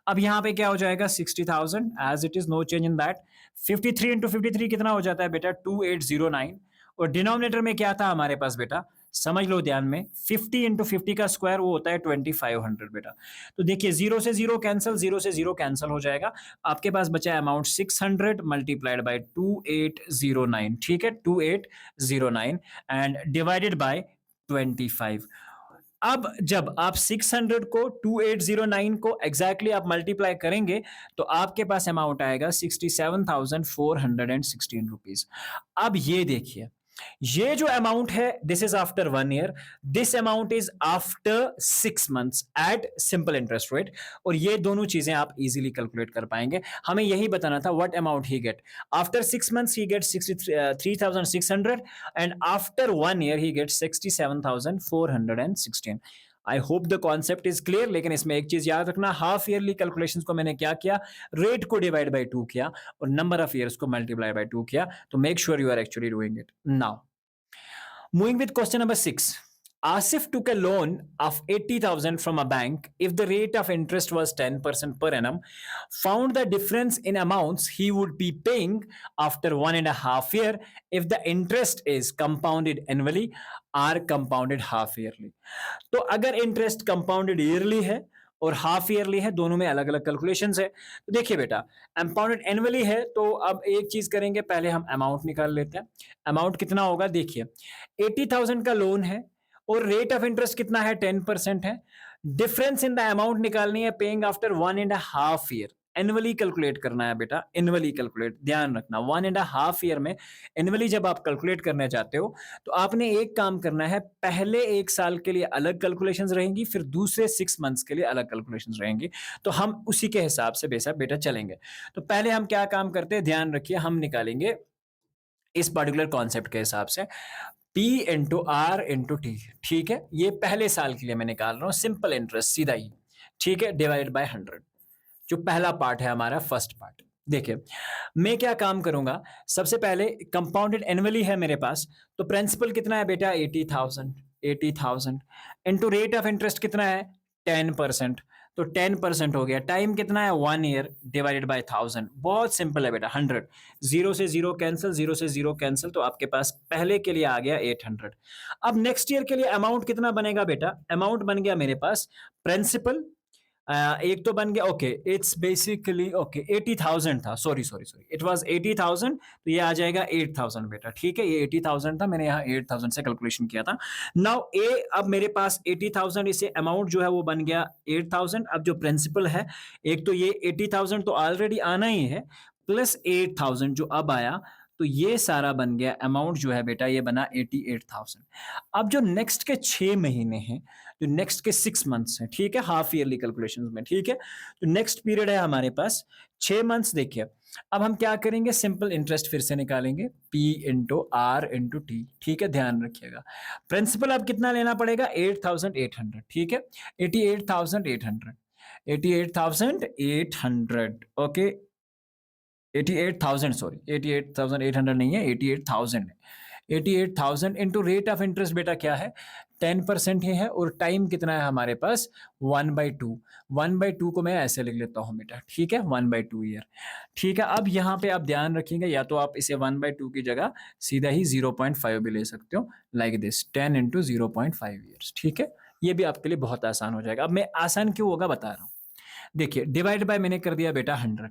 अब यहाँ पे क्या हो जाएगा 60,000 as it is, no change in that. 53 into 53 कितना हो जाता है बेटा 2809, और डिनोमिनेटर में क्या था हमारे पास बेटा, समझ लो ध्यान में, 50 इंटू 50 का स्क्वायर वो होता है 2500 बेटा। तो देखिए जीरो से जीरो कैंसिल, जीरो से जीरो कैंसिल हो जाएगा, आपके पास बचा अमाउंट 600 मल्टीप्लाइड बाय 2809, ठीक है, 2809 एंड डिवाइडेड बाय 25। अब जब आप 600 को 2809 को एग्जैक्टली आप मल्टीप्लाई करेंगे तो आपके पास अमाउंट आएगा 67,416 रुपीज। अब ये देखिए, ये जो अमाउंट है this is after 1 year, this amount is after 6 months at simple interest rate, और ये दोनों चीजें आप इजीली कैलकुलेट कर पाएंगे। हमें यही बताना था what amount he get after 6 months, he get 63,600 and after 1 year he get 67,416। I hope the concept is clear. लेकिन इसमें एक चीज याद रखना, हाफ ईयरली कैलकुलेशंस को मैंने क्या किया, रेट को डिवाइड बाय 2 किया और नंबर ऑफ ईयर्स को मल्टीप्लाई बाय 2 किया। तो make sure you are actually doing it. Now moving with question number 6, Asif took a loan of 80,000 from a bank if the rate of interest was 10% per annum, found the difference in amounts he would be paying after 1.5 year if the interest is compounded annually or compounded half yearly। तो अगर इंटरेस्ट कंपाउंडेड ईयरली है और हाफ ईयरली है, दोनों में अलग अलग कैलकुलेशंस है। तो देखिए बेटा कंपाउंडेड एनुअली है तो अब एक चीज करेंगे, पहले हम अमाउंट निकाल लेते हैं। अमाउंट कितना होगा, देखिए 80,000 का लोन है और रेट ऑफ इंटरेस्ट कितना है 10% है। डिफरेंस इन द अमाउंट निकालनी है paying after 1.5 year, annually calculate करना है बेटा, एनुअली कैलकुलेट, ध्यान रखना 1.5 ईयर में एनुअली जब आप कैलकुलेट करना चाहते हो तो आपने एक काम करना है, पहले 1 साल के लिए अलग कैलकुलेशंस रहेंगी, फिर दूसरे 6 मंथ्स के लिए अलग कैलकुलेशंस रहेंगी। तो हम उसी के हिसाब से बेशक बेटा चलेंगे। तो पहले हम क्या काम करते हैं, ध्यान रखिए, हम निकालेंगे इस पर्टिकुलर कॉन्सेप्ट के हिसाब से P into R into T, ठीक है। ये पहले साल के लिए मैं निकाल रहा हूं, सिंपल इंटरेस्ट सीधा ही, ठीक है, डिवाइड बाय 100, जो पहला पार्ट है हमारा, फर्स्ट पार्ट। देखिए मैं क्या काम करूंगा, सबसे पहले कंपाउंडेड एनुअली है मेरे पास, तो प्रिंसिपल कितना है बेटा 80,000 80,000 इंटू रेट ऑफ इंटरेस्ट कितना है 10%, तो 10% हो गया। टाइम कितना है 1 ईयर डिवाइडेड बाय 1000। बहुत सिंपल है बेटा 100। जीरो से जीरो कैंसिल, जीरो से जीरो कैंसिल, तो आपके पास पहले के लिए आ गया 800। अब नेक्स्ट ईयर के लिए अमाउंट कितना बनेगा बेटा? अमाउंट बन गया मेरे पास प्रिंसिपल एक तो बन गया, ओके इट्स बेसिकली ओके 80,000 था, sorry sorry sorry, it was 80,000, तो ये आ जाएगा 8,000 बेटा। ठीक है, ये 80,000 था, मैंने यहाँ 8,000 से कैलकुलेशन किया था। नाउ ए, अब मेरे पास 80,000, इसे अमाउंट जो है वो बन गया 8,000। अब जो प्रिंसिपल है, एक तो ये 80,000 तो ऑलरेडी आना ही है, प्लस 8,000 जो अब आया, तो ये सारा बन गया अमाउंट जो है बेटा, ये बना 88,000। अब जो नेक्स्ट के 6 महीने हैं, जो नेक्स्ट के 6 मंथ्स हैं, ठीक है, हाफ ईयरली कैलकुलेशंस में, ठीक है, तो नेक्स्ट पीरियड है हमारे पास 6 मंथ्स। देखिए अब हम क्या करेंगे, सिंपल इंटरेस्ट फिर से निकालेंगे, P into R into T. ठीक है, ध्यान रखिएगा। प्रिंसिपल अब कितना लेना पड़ेगा 8,800। ठीक है, 88,800, 88,800, ओके 88,000, सॉरी 88,800 नहीं है, 88,000 है। 88,000 इंटू रेट ऑफ इंटरेस्ट बेटा क्या है 10% ही है, और टाइम कितना है हमारे पास 1/2। 1/2 को मैं ऐसे लिख लेता हूँ बेटा, ठीक है 1/2 ईयर। ठीक है, अब यहाँ पे आप ध्यान रखिएगा, या तो आप इसे 1/2 की जगह सीधा ही 0.5 भी ले सकते हो, लाइक दिस 10 इंटू 0.5 ईयर्स। ठीक है, ये भी आपके लिए बहुत आसान हो जाएगा। अब मैं आसान क्यों होगा बता रहा हूँ। देखिए डिवाइड बाय मैंने कर दिया बेटा 100।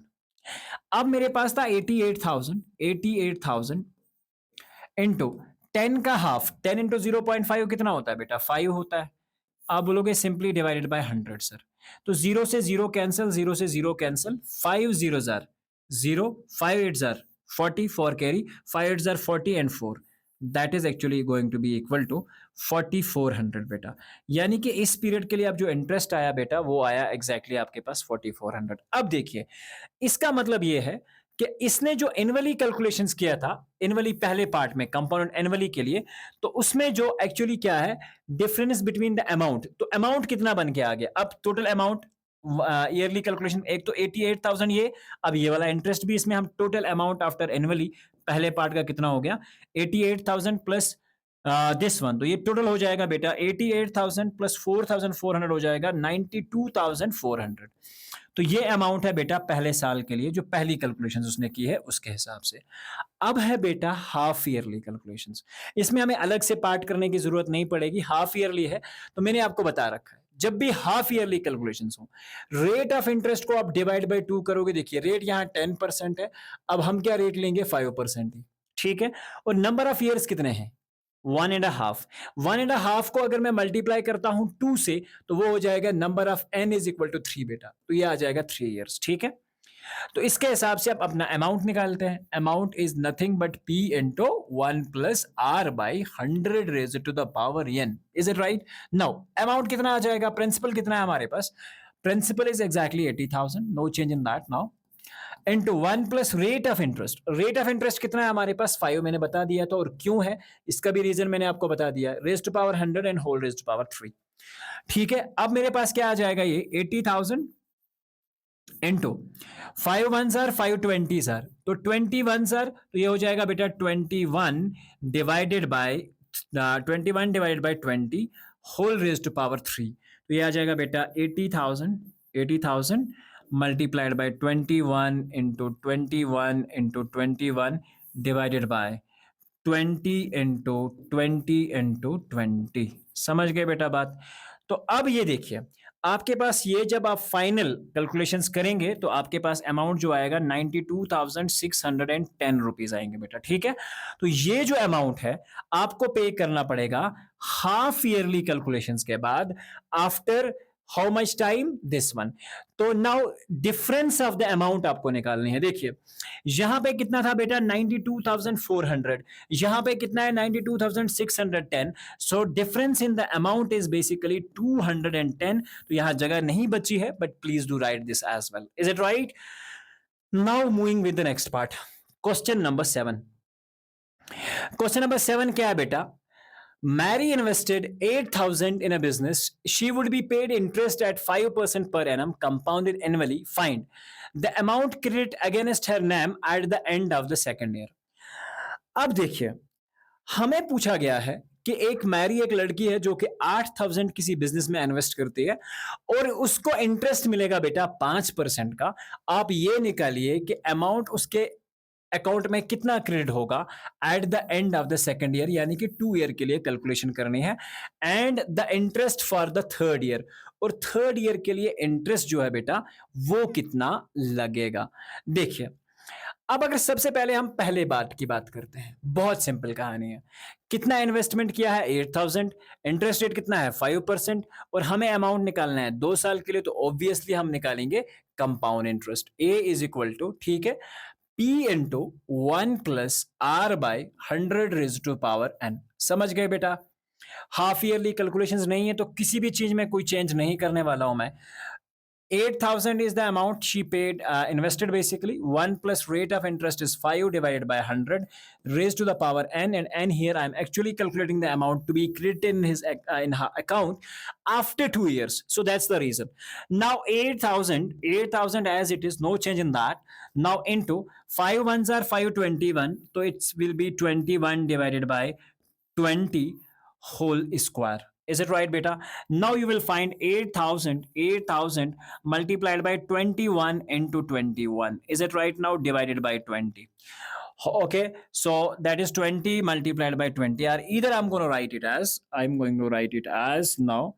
अब मेरे पास था 88,000, 88,000 इंटू 10 का हाफ, 10 इंटू 0.5 कितना होता है बेटा 5 होता है। आप बोलोगे सिंपली डिवाइडेड बाय 100 सर, तो जीरो से जीरो कैंसिल, जीरो से जीरो कैंसिल, 5 जीरो जार जीरो, 5 8 जार 40, 4 कैरी, 5 8 जार 40 and 4, that is actually going to be equal to 4400 बेटा। यानी कि इस पीरियड के लिए अब जो इंटरेस्ट आया बेटा, वो आया एग्जैक्टली आपके पास 4400। अब देखिए इसका मतलब ये है कि इसने जो एनुअली कैलकुलेशंस किया था, एनुअली पहले पार्ट में कंपाउंड एनुअली के लिए, तो उसमें जो एक्चुअली क्या है डिफरेंस बिटवीन द अमाउंट, तो अमाउंट कितना बन के आ गया। अब टोटल अमाउंट ईयरली कैलकुलेशन, एक तो 88,000 ये, अब ये वाला इंटरेस्ट भी इसमें हम टोटल अमाउंट आफ्टर एनुअली पहले पार्ट का कितना हो गया 88,000 प्लस दिस वन, तो ये टोटल हो जाएगा बेटा 88,000 प्लस 4,400 हो जाएगा 92,400। तो ये अमाउंट है बेटा पहले साल के लिए, जो पहली कैलकुलेशंस उसने की है उसके हिसाब से। अब है बेटा हाफ ईयरली कैलकुलेशंस, इसमें हमें अलग से पार्ट करने की जरूरत नहीं पड़ेगी, हाफ ईयरली है, तो मैंने आपको बता रखा है जब भी हाफ ईयरली कैलकुलेशंस हो, रेट ऑफ इंटरेस्ट को आप डिवाइड बाय 2 करोगे। देखिए रेट यहाँ 10% है, अब हम क्या रेट लेंगे 5% ही, ठीक है, और नंबर ऑफ ईयर्स कितने हैं 1.5। 1.5 को अगर मैं मल्टीप्लाई करता हूं 2 से, तो वो हो जाएगा number of n is equal to 3 बेटा, तो ये आ जाएगा 3 ईयर्स। ठीक है, तो इसके हिसाब से आप अपना अमाउंट निकालते हैं। Amount is nothing but p into 1 plus r by 100 raise to the power n। Is it right? Now amount कितना आ जाएगा, प्रिंसिपल कितना है हमारे पास, principal is exactly 80,000, no change in that now, into 1 plus rate of interest. Rate of interest कितना है हमारे पास 5, मैंने बता दिया था, और क्यों है इसका भी रीजन मैंने आपको बता दिया, raise to power 100 and whole raise to power 3। ठीक है, अब मेरे पास क्या आ जाएगा ये 80,000 इंटू 5 1 आर 5 20 आर, तो 21 सर, तो ये हो जाएगा बेटा 21 divided by 21 divided by 20 whole raise to power 3, तो ये आ जाएगा बेटा 80,000 multiplied by 21 into 21 into 21 divided by 20 into 20 into 20। समझ गए बेटा बात? तो अब ये देखिए आपके पास ये जब आप फाइनल कैलकुलेशंस करेंगे तो आपके पास अमाउंट जो आएगा 92,610 रुपीज आएंगे बेटा। ठीक है, तो ये जो अमाउंट है आपको पे करना पड़ेगा हाफ ईयरली कैलकुलेशंस के बाद, after how much time this one. तो now difference of the amount आपको निकालनी है। देखिए यहां पे कितना था बेटा 92,400, यहां पे कितना है 92,610, so difference in the amount is basically 210। तो यहां जगह नहीं बची है, but please do write this as well. Is it right? Now moving with the next part, question number 7। Question number 7 क्या है बेटा, Mary invested 8,000 in a business. She would be paid interest at 5% per annum, compounded annually. Find the amount credited against her name at the end of the second year. अब देखिए हमें पूछा गया है कि एक लड़की है जो कि 8,000 किसी बिजनेस में इन्वेस्ट करती है और उसको इंटरेस्ट मिलेगा बेटा 5% का। आप ये निकालिए कि अमाउंट उसके अकाउंट में कितना क्रेडिट होगा eight the end of the second year, यानी कि 2 ईयर के लिए कैलकुलेशन करनी है, and the interest for the third year, और थर्ड ईयर के लिए इंटरेस्ट जो है बेटा वो कितना लगेगा। देखिए, अब अगर सबसे पहले हम पहले बात की बात करते हैं, बहुत सिंपल कहानी है। कितना इन्वेस्टमेंट किया है 8,000, इंटरेस्ट रेट कितना है 5%, और हमें अमाउंट निकालना है 2 साल के लिए, तो ऑब्वियसली हम निकालेंगे compound interest. A is equal to, ठीक है, P into 1 + R/100 raised to power n। समझ गए बेटा? हाफ ईयरली कैलकुलेशंस नहीं है तो किसी भी चीज में कोई चेंज नहीं करने वाला हूं मैं। 8,000 is the amount she paid, invested basically. 1 plus rate of interest is 5 divided by 100 raised to the power n, and n here I'm actually calculating the amount to be credited in his in her account after 2 years. So that's the reason. Now 8,000 as it is, no change in that. Now into 5 ones are 521, so it will be 21 divided by 20 whole square. Is it right, beta? Now you will find 8,000 multiplied by 21 into 21. Is it right? Now divided by 20. Okay, so that is 20 multiplied by 20. Or either I'm going to write it as now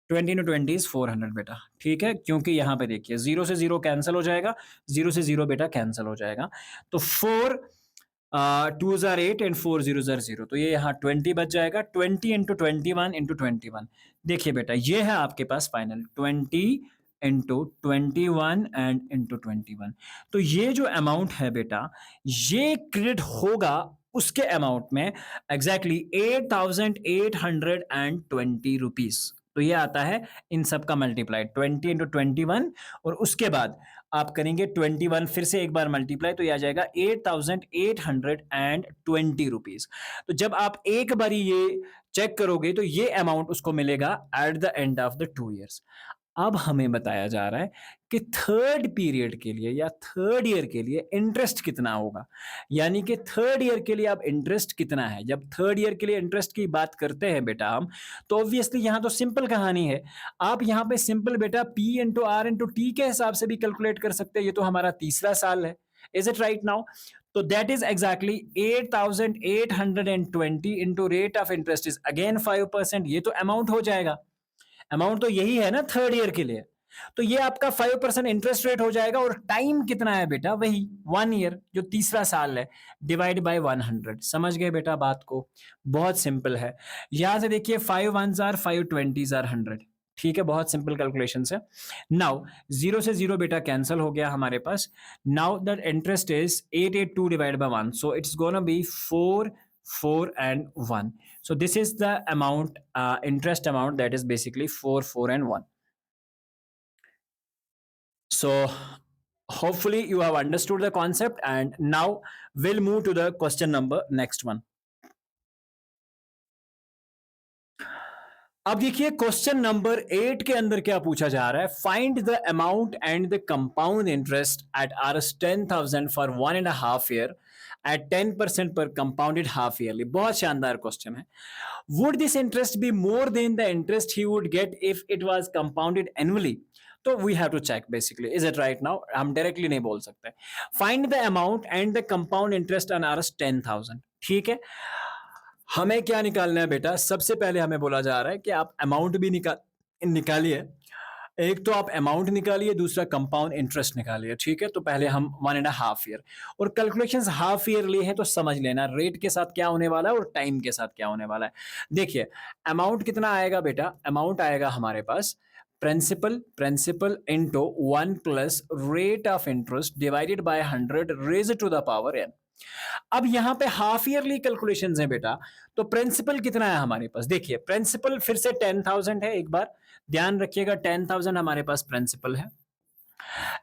20 into 20 is 400 बेटा, ठीक है, क्योंकि यहाँ पे देखिए 0 से 0 कैंसिल हो जाएगा, 0 से 0 बेटा कैंसिल हो जाएगा, तो 4 2 जार 8 एंड 4 0 जार 0, तो ये यहाँ 20 बच जाएगा। 20 इंटू 21 इंटू 21, देखिए बेटा ये है आपके पास फाइनल 20 इंटू 21 एंड इंटू 21। तो ये जो अमाउंट है बेटा ये क्रेडिट होगा उसके अमाउंट में एग्जैक्टली 8,820 रुपीज। तो ये आता है इन सब का मल्टीप्लाई 20 इंटू 21, और उसके बाद आप करेंगे 21 फिर से एक बार मल्टीप्लाई, तो ये आ जाएगा 8,820 रुपीज। तो जब आप एक बार ये चेक करोगे तो ये अमाउंट उसको मिलेगा eight the end of the 2 years. अब हमें बताया जा रहा है कि थर्ड पीरियड के लिए या थर्ड ईयर के लिए इंटरेस्ट कितना होगा, यानी कि थर्ड ईयर के लिए अब इंटरेस्ट कितना है। जब थर्ड ईयर के लिए इंटरेस्ट की बात करते हैं बेटा हम, तो ऑब्वियसली यहाँ तो सिंपल कहानी है, आप यहाँ पे सिंपल बेटा P into R into T के हिसाब से भी कैलकुलेट कर सकते हैं। ये तो हमारा तीसरा साल है, इज इट राइट नाउ? तो that is exactly 8,820 into rate of interest is again 5%। ये तो अमाउंट हो जाएगा, अमाउंट तो यही है ना थर्ड ईयर के लिए, तो ये आपका 5% इंटरेस्ट रेट हो जाएगा। और टाइम कितना है बेटा? वही 1 ईयर, जो तीसरा साल है, डिवाइड बाय 100। समझ गए बेटा बात को? बहुत सिंपल है। यहां से देखिए 5 1s are 5 20s are 100, ठीक है, बहुत सिंपल कैलकुलेशन है। नाउ 0 से 0 बेटा कैंसिल हो गया हमारे पास। Now the interest is 882 divide by 1, so it's gonna be 4 4 and 1. So this is the amount, interest amount, that is basically 4 4 and 1. So hopefully you have understood the concept, and now we'll move to the question number next one. अब देखिए क्वेश्चन नंबर 8 के अंदर क्या पूछा जा रहा है, find the amount and the compound interest eight Rs 10,000 for 1.5 year at 10% per compounded half yearly। बहुत शानदार क्वेश्चन है। Would this interest be more than the interest he would get if it was compounded annually? तो we have to check basically, is it right now? हम डायरेक्टली नहीं बोल सकते। Find the amount and the compound interest on Rs 10,000, ठीक है। हमें क्या निकालना है बेटा? सबसे पहले हमें बोला जा रहा है कि आप अमाउंट भी निकालिए, एक तो आप अमाउंट निकालिए, दूसरा कंपाउंड इंटरेस्ट निकालिए, ठीक है। तो पहले हम 1.5 ईयर, और कैलकुलेशंस हाफ ईयर लिए हैं तो समझ लेना रेट के साथ क्या होने वाला है और टाइम के साथ क्या होने वाला है। देखिए अमाउंट कितना आएगा बेटा? अमाउंट आएगा हमारे पास principal into 1 plus rate of interest divided by 100 raise to the power n। अब यहां पे हाफ ईयरली कैलकुलेशंस हैं बेटा, तो प्रिंसिपल कितना है हमारे पास? देखिए प्रिंसिपल फिर से 10,000 है, एक बार ध्यान रखिएगा 10,000 हमारे पास प्रिंसिपल है,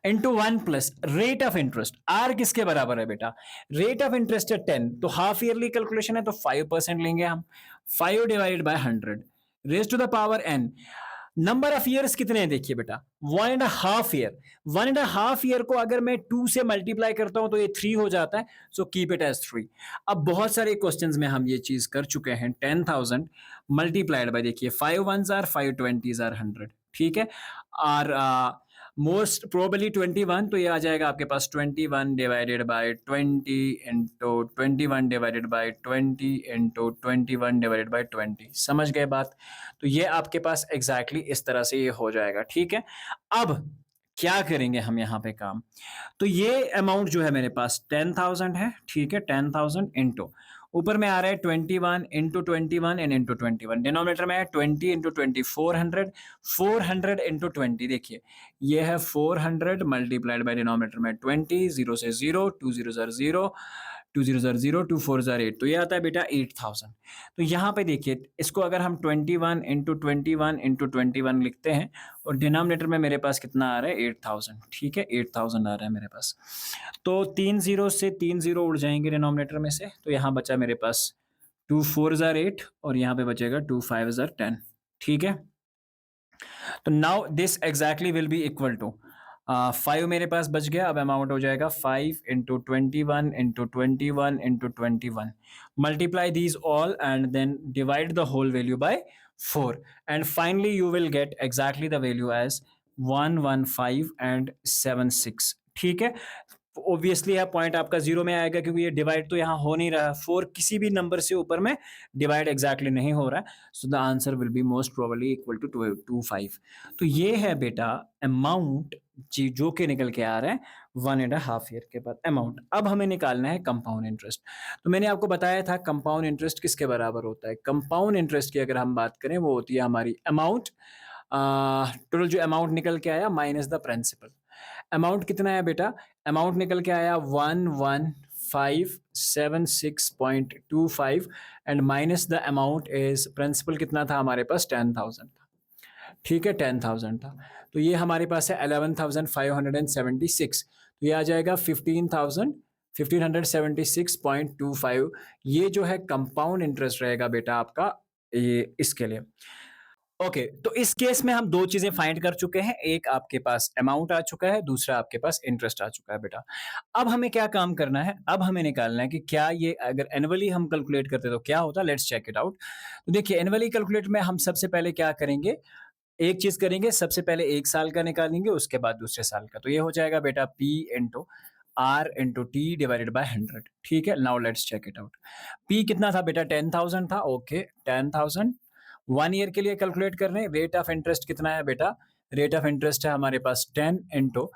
into 1 plus rate of interest. R किसके बराबर है बेटा? रेट ऑफ इंटरेस्ट है 10, तो हाफ ईयरली कैलकुलेशन है तो 5% लेंगे हम, 5 divided by 100 raise to the power n। Number of years कितने हैं देखिए बेटा, 1.5 ईयर। 1.5 ईयर को अगर मैं 2 से मल्टीप्लाई करता हूं तो ये 3 हो जाता है, सो कीप इट एज 3। अब बहुत सारे क्वेश्चंस में हम ये चीज कर चुके हैं। 10,000 मल्टीप्लाइड बाय, देखिए 5 1s आर 5 20s आर 100, ठीक है। और मोस्ट प्रोबेबली 21, तो ये आ जाएगा आपके पास 21 divided by 20 into 21 divided by 20 into 21 divided by 20। समझ गए बात? तो ये आपके पास एग्जैक्टली इस तरह से ये हो जाएगा, ठीक है। अब क्या करेंगे हम यहाँ पे काम, तो ये अमाउंट जो है मेरे पास 10,000 है, ठीक है। 10,000 इंटू ऊपर में आ रहा है 21 इंटू 21 एंड इंटू 21, डिनोमिनेटर में है 20 इंटू 20 400, 400 इंटू 20, देखिए ये है 400 मल्टीप्लाइड बाय डिनोमिनेटर में 20, 0 से 0, 2 0 ज़र 0, 2 0 ज़र 0, 2 4 ज़र 8, तो ये आता है बेटा 8,000। तो यहाँ पे देखिए इसको अगर हम 21 इंटू 21 इंटू 21 लिखते हैं और डिनोमिनेटर में मेरे पास कितना आ रहा है 8,000, ठीक है। 8,000 आ रहा है मेरे पास, तो 3 जीरो से 3 जीरो उड़ जाएंगे डिनोमिनेटर में से, तो यहाँ बचा मेरे पास 2 4 ज़र 8 और यहाँ पे बचेगा 2 5 ज़र 10, ठीक है। तो now this exactly will be equal to 5 मेरे पास बच गया। अब अमाउंट हो जाएगा 5 into 21 into 21 into 21, multiply these all and then divide the whole value by 4 and finally you will get exactly the value as 115 and 76, ठीक है। ऑब्वियसली यह पॉइंट आपका जीरो में आएगा क्योंकि ये डिवाइड तो यहाँ हो नहीं रहा, 4 किसी भी नंबर से ऊपर में डिवाइड एग्जैक्टली नहीं हो रहा है, so the answer will be most probably equal to 25। तो ये है बेटा अमाउंट जी जो कि निकल के आ रहा है 1.5 ईयर के बाद अमाउंट। अब हमें निकालना है कंपाउंड इंटरेस्ट। तो मैंने आपको बताया था कंपाउंड इंटरेस्ट किसके बराबर होता है। कंपाउंड इंटरेस्ट की अगर हम बात करें वो होती है हमारी अमाउंट, टोटल जो अमाउंट निकल के आया माइनस द प्रिंसिपल। अमाउंट कितना है बेटा, अमाउंट निकल के आया 11,576.25 and minus the amount is principal कितना था हमारे पास 10,000 था, ठीक है। 10,000 था, तो ये हमारे पास है 11,576, तो ये आ जाएगा 15,176.25। ये जो है कंपाउंड इंटरेस्ट रहेगा बेटा आपका ये इसके लिए। ओके तो इस केस में हम दो चीजें फाइंड कर चुके हैं, एक आपके पास अमाउंट आ चुका है, दूसरा आपके पास इंटरेस्ट आ चुका है बेटा। अब हमें क्या काम करना है, अब हमें निकालना है कि क्या ये अगर एनुअली हम कैलकुलेट करते तो क्या होता। Let's check it out. तो देखिए एनुअली कैलकुलेट में हम सबसे पहले क्या करेंगे, एक चीज करेंगे, सबसे पहले एक साल का निकालेंगे उसके बाद दूसरे साल का, तो ये हो जाएगा बेटा P into R into T divided by 100, ठीक है। Now let's check it out. P कितना था बेटा 10,000 था, ओके 10,000 1 ईयर के लिए कैलकुलेट कर रहे हैं। रेट ऑफ इंटरेस्ट कितना है बेटा, रेट ऑफ इंटरेस्ट है हमारे पास 10 into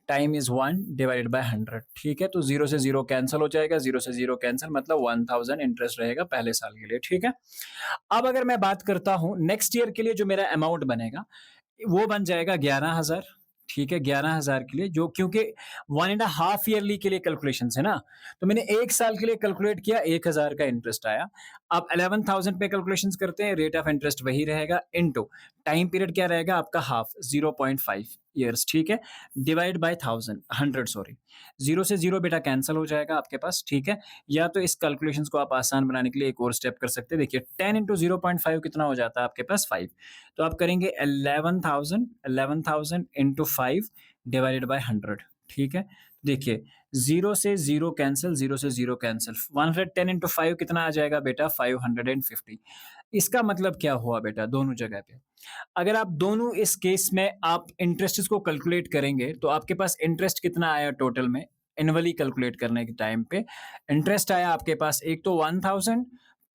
time is 1 divided by 100, ठीक है। तो 0 से 0 कैंसिल हो जाएगा, 0 से 0 कैंसिल मतलब 1,000 इंटरेस्ट रहेगा पहले साल के लिए, ठीक है। अब अगर मैं बात करता हूं नेक्स्ट ईयर के लिए जो मेरा अमाउंट बनेगा वो बन जाएगा 11,000, ठीक है। 11,000 के लिए जो क्योंकि 1.5 ईयरली के लिए कैलकुलेशन है ना, तो मैंने एक साल के लिए कैलकुलेट किया, 1,000 का इंटरेस्ट आया। अब 11,000 पे कैलकुलेशन करते हैं, रेट ऑफ इंटरेस्ट वही रहेगा इनटू टाइम पीरियड क्या रहेगा आपका हाफ 0.5 ईयर्स, ठीक है, डिवाइड बाय 100 सॉरी, 0 से 0 बेटा कैंसिल हो जाएगा आपके पास, ठीक है। या तो इस कैलकुलेशंस को आप आसान बनाने के लिए एक और स्टेप कर सकते हैं। देखिए 10 इंटू 0.5 कितना हो जाता है आपके पास 5, तो आप करेंगे 11,000 इंटू 5 डिवाइडेड बाय 100, ठीक है। देखिए 0 से 0 कैंसिल, 0 से 0 कैंसिल, 110 इंटू 5 कितना आ जाएगा बेटा 550। इसका मतलब क्या हुआ बेटा, दोनों जगह पे अगर आप दोनों इस केस में आप इंटरेस्ट को कैलकुलेट करेंगे तो आपके पास इंटरेस्ट कितना आया टोटल में एनुअली कैलकुलेट करने के टाइम पे, इंटरेस्ट आया आपके पास एक तो 1,000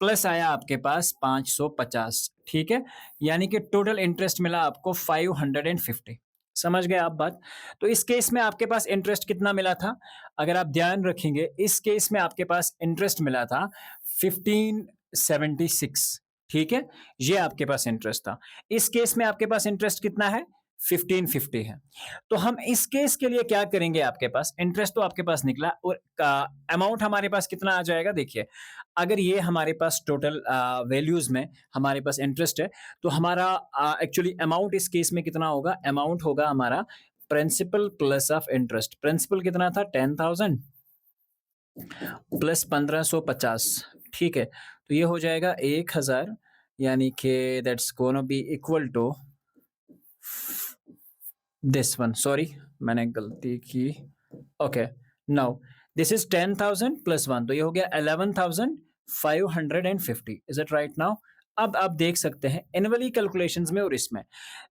प्लस आया आपके पास 550, ठीक है। यानी कि टोटल इंटरेस्ट मिला आपको 550। समझ गए आप बात। तो इस केस में आपके पास इंटरेस्ट कितना मिला था, अगर आप ध्यान रखेंगे इस केस में आपके पास इंटरेस्ट मिला था 1576, ठीक है। ये आपके पास इंटरेस्ट था। इस केस में आपके पास इंटरेस्ट कितना है 1550 है। तो हम इस केस के लिए क्या करेंगे, आपके पास इंटरेस्ट तो आपके पास निकला और अमाउंट हमारे पास कितना आ जाएगा। देखिए अगर ये हमारे पास टोटल वैल्यूज में हमारे पास इंटरेस्ट है तो हमारा एक्चुअली अमाउंट इस केस में कितना होगा, अमाउंट होगा हमारा principal plus of interest. Principal कितना था 10,000 प्लस 1,550, ठीक है। तो ये हो जाएगा 1,000, यानी कि that's gonna be equal to this one, sorry मैंने गलती की। Okay, now this is 10,000 plus one, तो ये हो गया 11,550। Is it right now? अब आप देख सकते हैं एनुअली कैलकुलेशंस में और इसमें,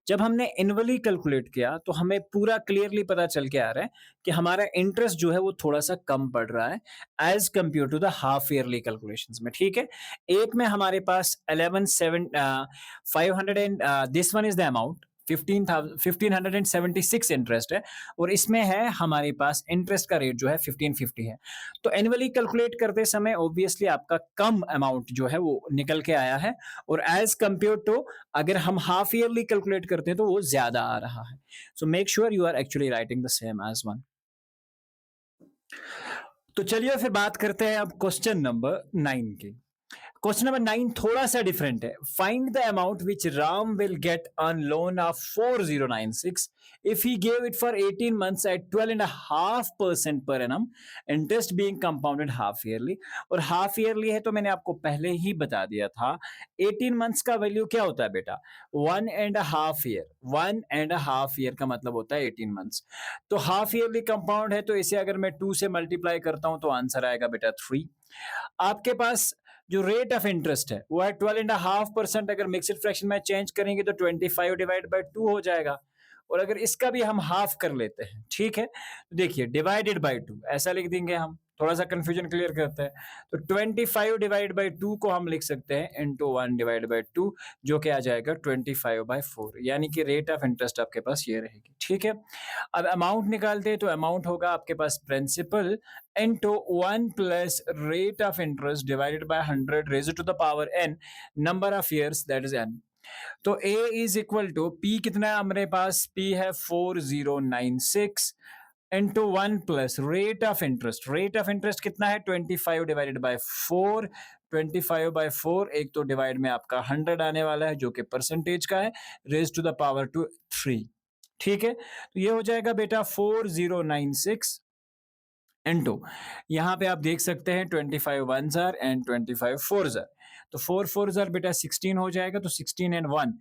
जब हमने एनुअली कैलकुलेट किया तो हमें पूरा क्लियरली पता चल के आ रहा है कि हमारा इंटरेस्ट जो है वो थोड़ा सा कम पड़ रहा है as compare to the half yearly calculations में। ठीक है, एक में हमारे पास 11,500 and this one is the amount 15,176 interest है, और इसमें है हमारे पास इंटरेस्ट का रेट जो है 1550 है। तो एनुअली कैलकुलेट करते समय ऑब्वियसली आपका कम अमाउंट जो है वो निकल के आया है, और एज कंपेयर टू अगर हम हाफ ईयरली कैलकुलेट करते हैं तो वो ज्यादा आ रहा है। So make sure you are actually writing the same as one. तो चलिए फिर बात करते हैं अब क्वेश्चन नंबर 9 की। क्वेश्चन नंबर 9 थोड़ा सा डिफरेंट है। Find the amount which Ram will get on loan of 4096 if he gave it for 18 months at 12.5% per annum, interest being compounded half yearly. और हाफ ईयरली है तो मैंने आपको पहले ही बता दिया था 18 मंथ्स का वैल्यू क्या होता है बेटा, 1.5 ईयर। 1.5 ईयर का मतलब होता है 18 मंथ्स। तो हाफ ईयरली कंपाउंड है तो इसे अगर मैं 2 से मल्टीप्लाई करता हूं तो आंसर आएगा बेटा 3। आपके पास जो रेट ऑफ इंटरेस्ट है वो है 12.5%। अगर मिक्सड फ्रैक्शन में चेंज करेंगे तो 25 डिवाइड बाय 2 हो जाएगा। और अगर इसका भी हम हाफ कर लेते हैं, ठीक है, तो देखिए डिवाइडेड बाय 2 ऐसा लिख देंगे हम, थोड़ा सा कंफ्यूजन क्लियर करते हैं। तो 25 डिवाइड बाय 2 को हम लिख सकते हैं इंटू 1 डिवाइड बाय 2, जो कि आ जाएगा 25/4, यानी कि रेट ऑफ इंटरेस्ट आपके पास ये रहेगी। ठीक है, अब अमाउंट निकालते हैं तो अमाउंट होगा आपके पास principal into 1 plus rate of interest divided by 100 raised to the power n number of years, that is n। तो a is equal to p, कितना है हमारे पास, p है 4096 into 1 plus rate of interest। rate of interest कितना है 25 divided by 4। 25/4 एक तो डिवाइड में आपका 100 आने वाला है जो कि परसेंटेज का है, raise to the power two 3। ठीक है, तो ये हो जाएगा बेटा 4096 इनटू, यहाँ पे आप देख सकते हैं 25 1 जार एंड 25 4 जार, तो 4 4 जार बेटा 16 हो जाएगा, तो 16 एंड 1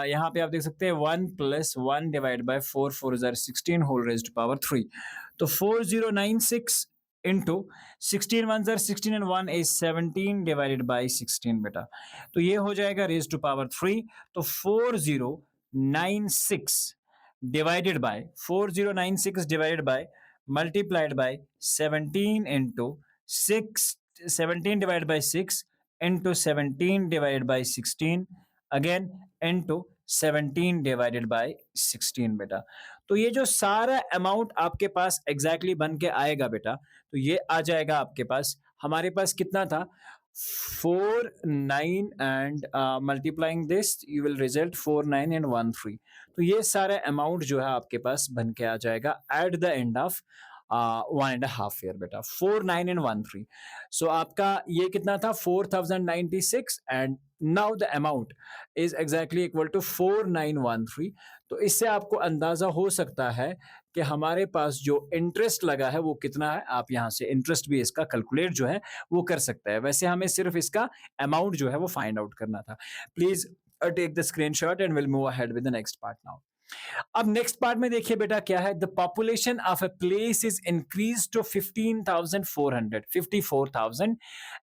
यहाँ पे आप देख सकते हैं 1 प्लस 1 डिवाइड बाय 4 4 जार 16 होल रेज्ड पावर 3। तो 4096 इंटू 16 1 जार 16 एंड 1 इज 17 डिवाइडेड बाय 16 बेटा, तो ये हो जाएगा रेज टू पावर 3। तो 4096 divided by 4096 divided by multiplied by 17 into 6, 17 divided by 6 into 17 divided by 16 again into 17 divided by 16 बेटा। तो ये जो सारा अमाउंट आपके पास एग्जैक्टली बन के आएगा बेटा, तो ये आ जाएगा आपके पास, हमारे पास कितना था 4 9 and multiplying this you will result 4 9 and 1 3। तो ये सारा अमाउंट जो है आपके पास बन के आ जाएगा eight the end of 1.5 year बेटा, 4 9 एंड 1 3। सो आपका ये कितना था 4096 and now the amount is exactly equal to 4913। तो इससे आपको अंदाजा हो सकता है कि हमारे पास जो इंटरेस्ट लगा है वो कितना है। आप यहाँ से इंटरेस्ट भी इसका कैलकुलेट जो है वो कर सकता है। वैसे हमें सिर्फ इसका अमाउंट जो है वो फाइंड आउट करना था। Please take the screenshot and will move ahead with the next part now. अब नेक्स्ट पार्ट में देखिए बेटा क्या है, the population of a place is increase to 15,400 54,000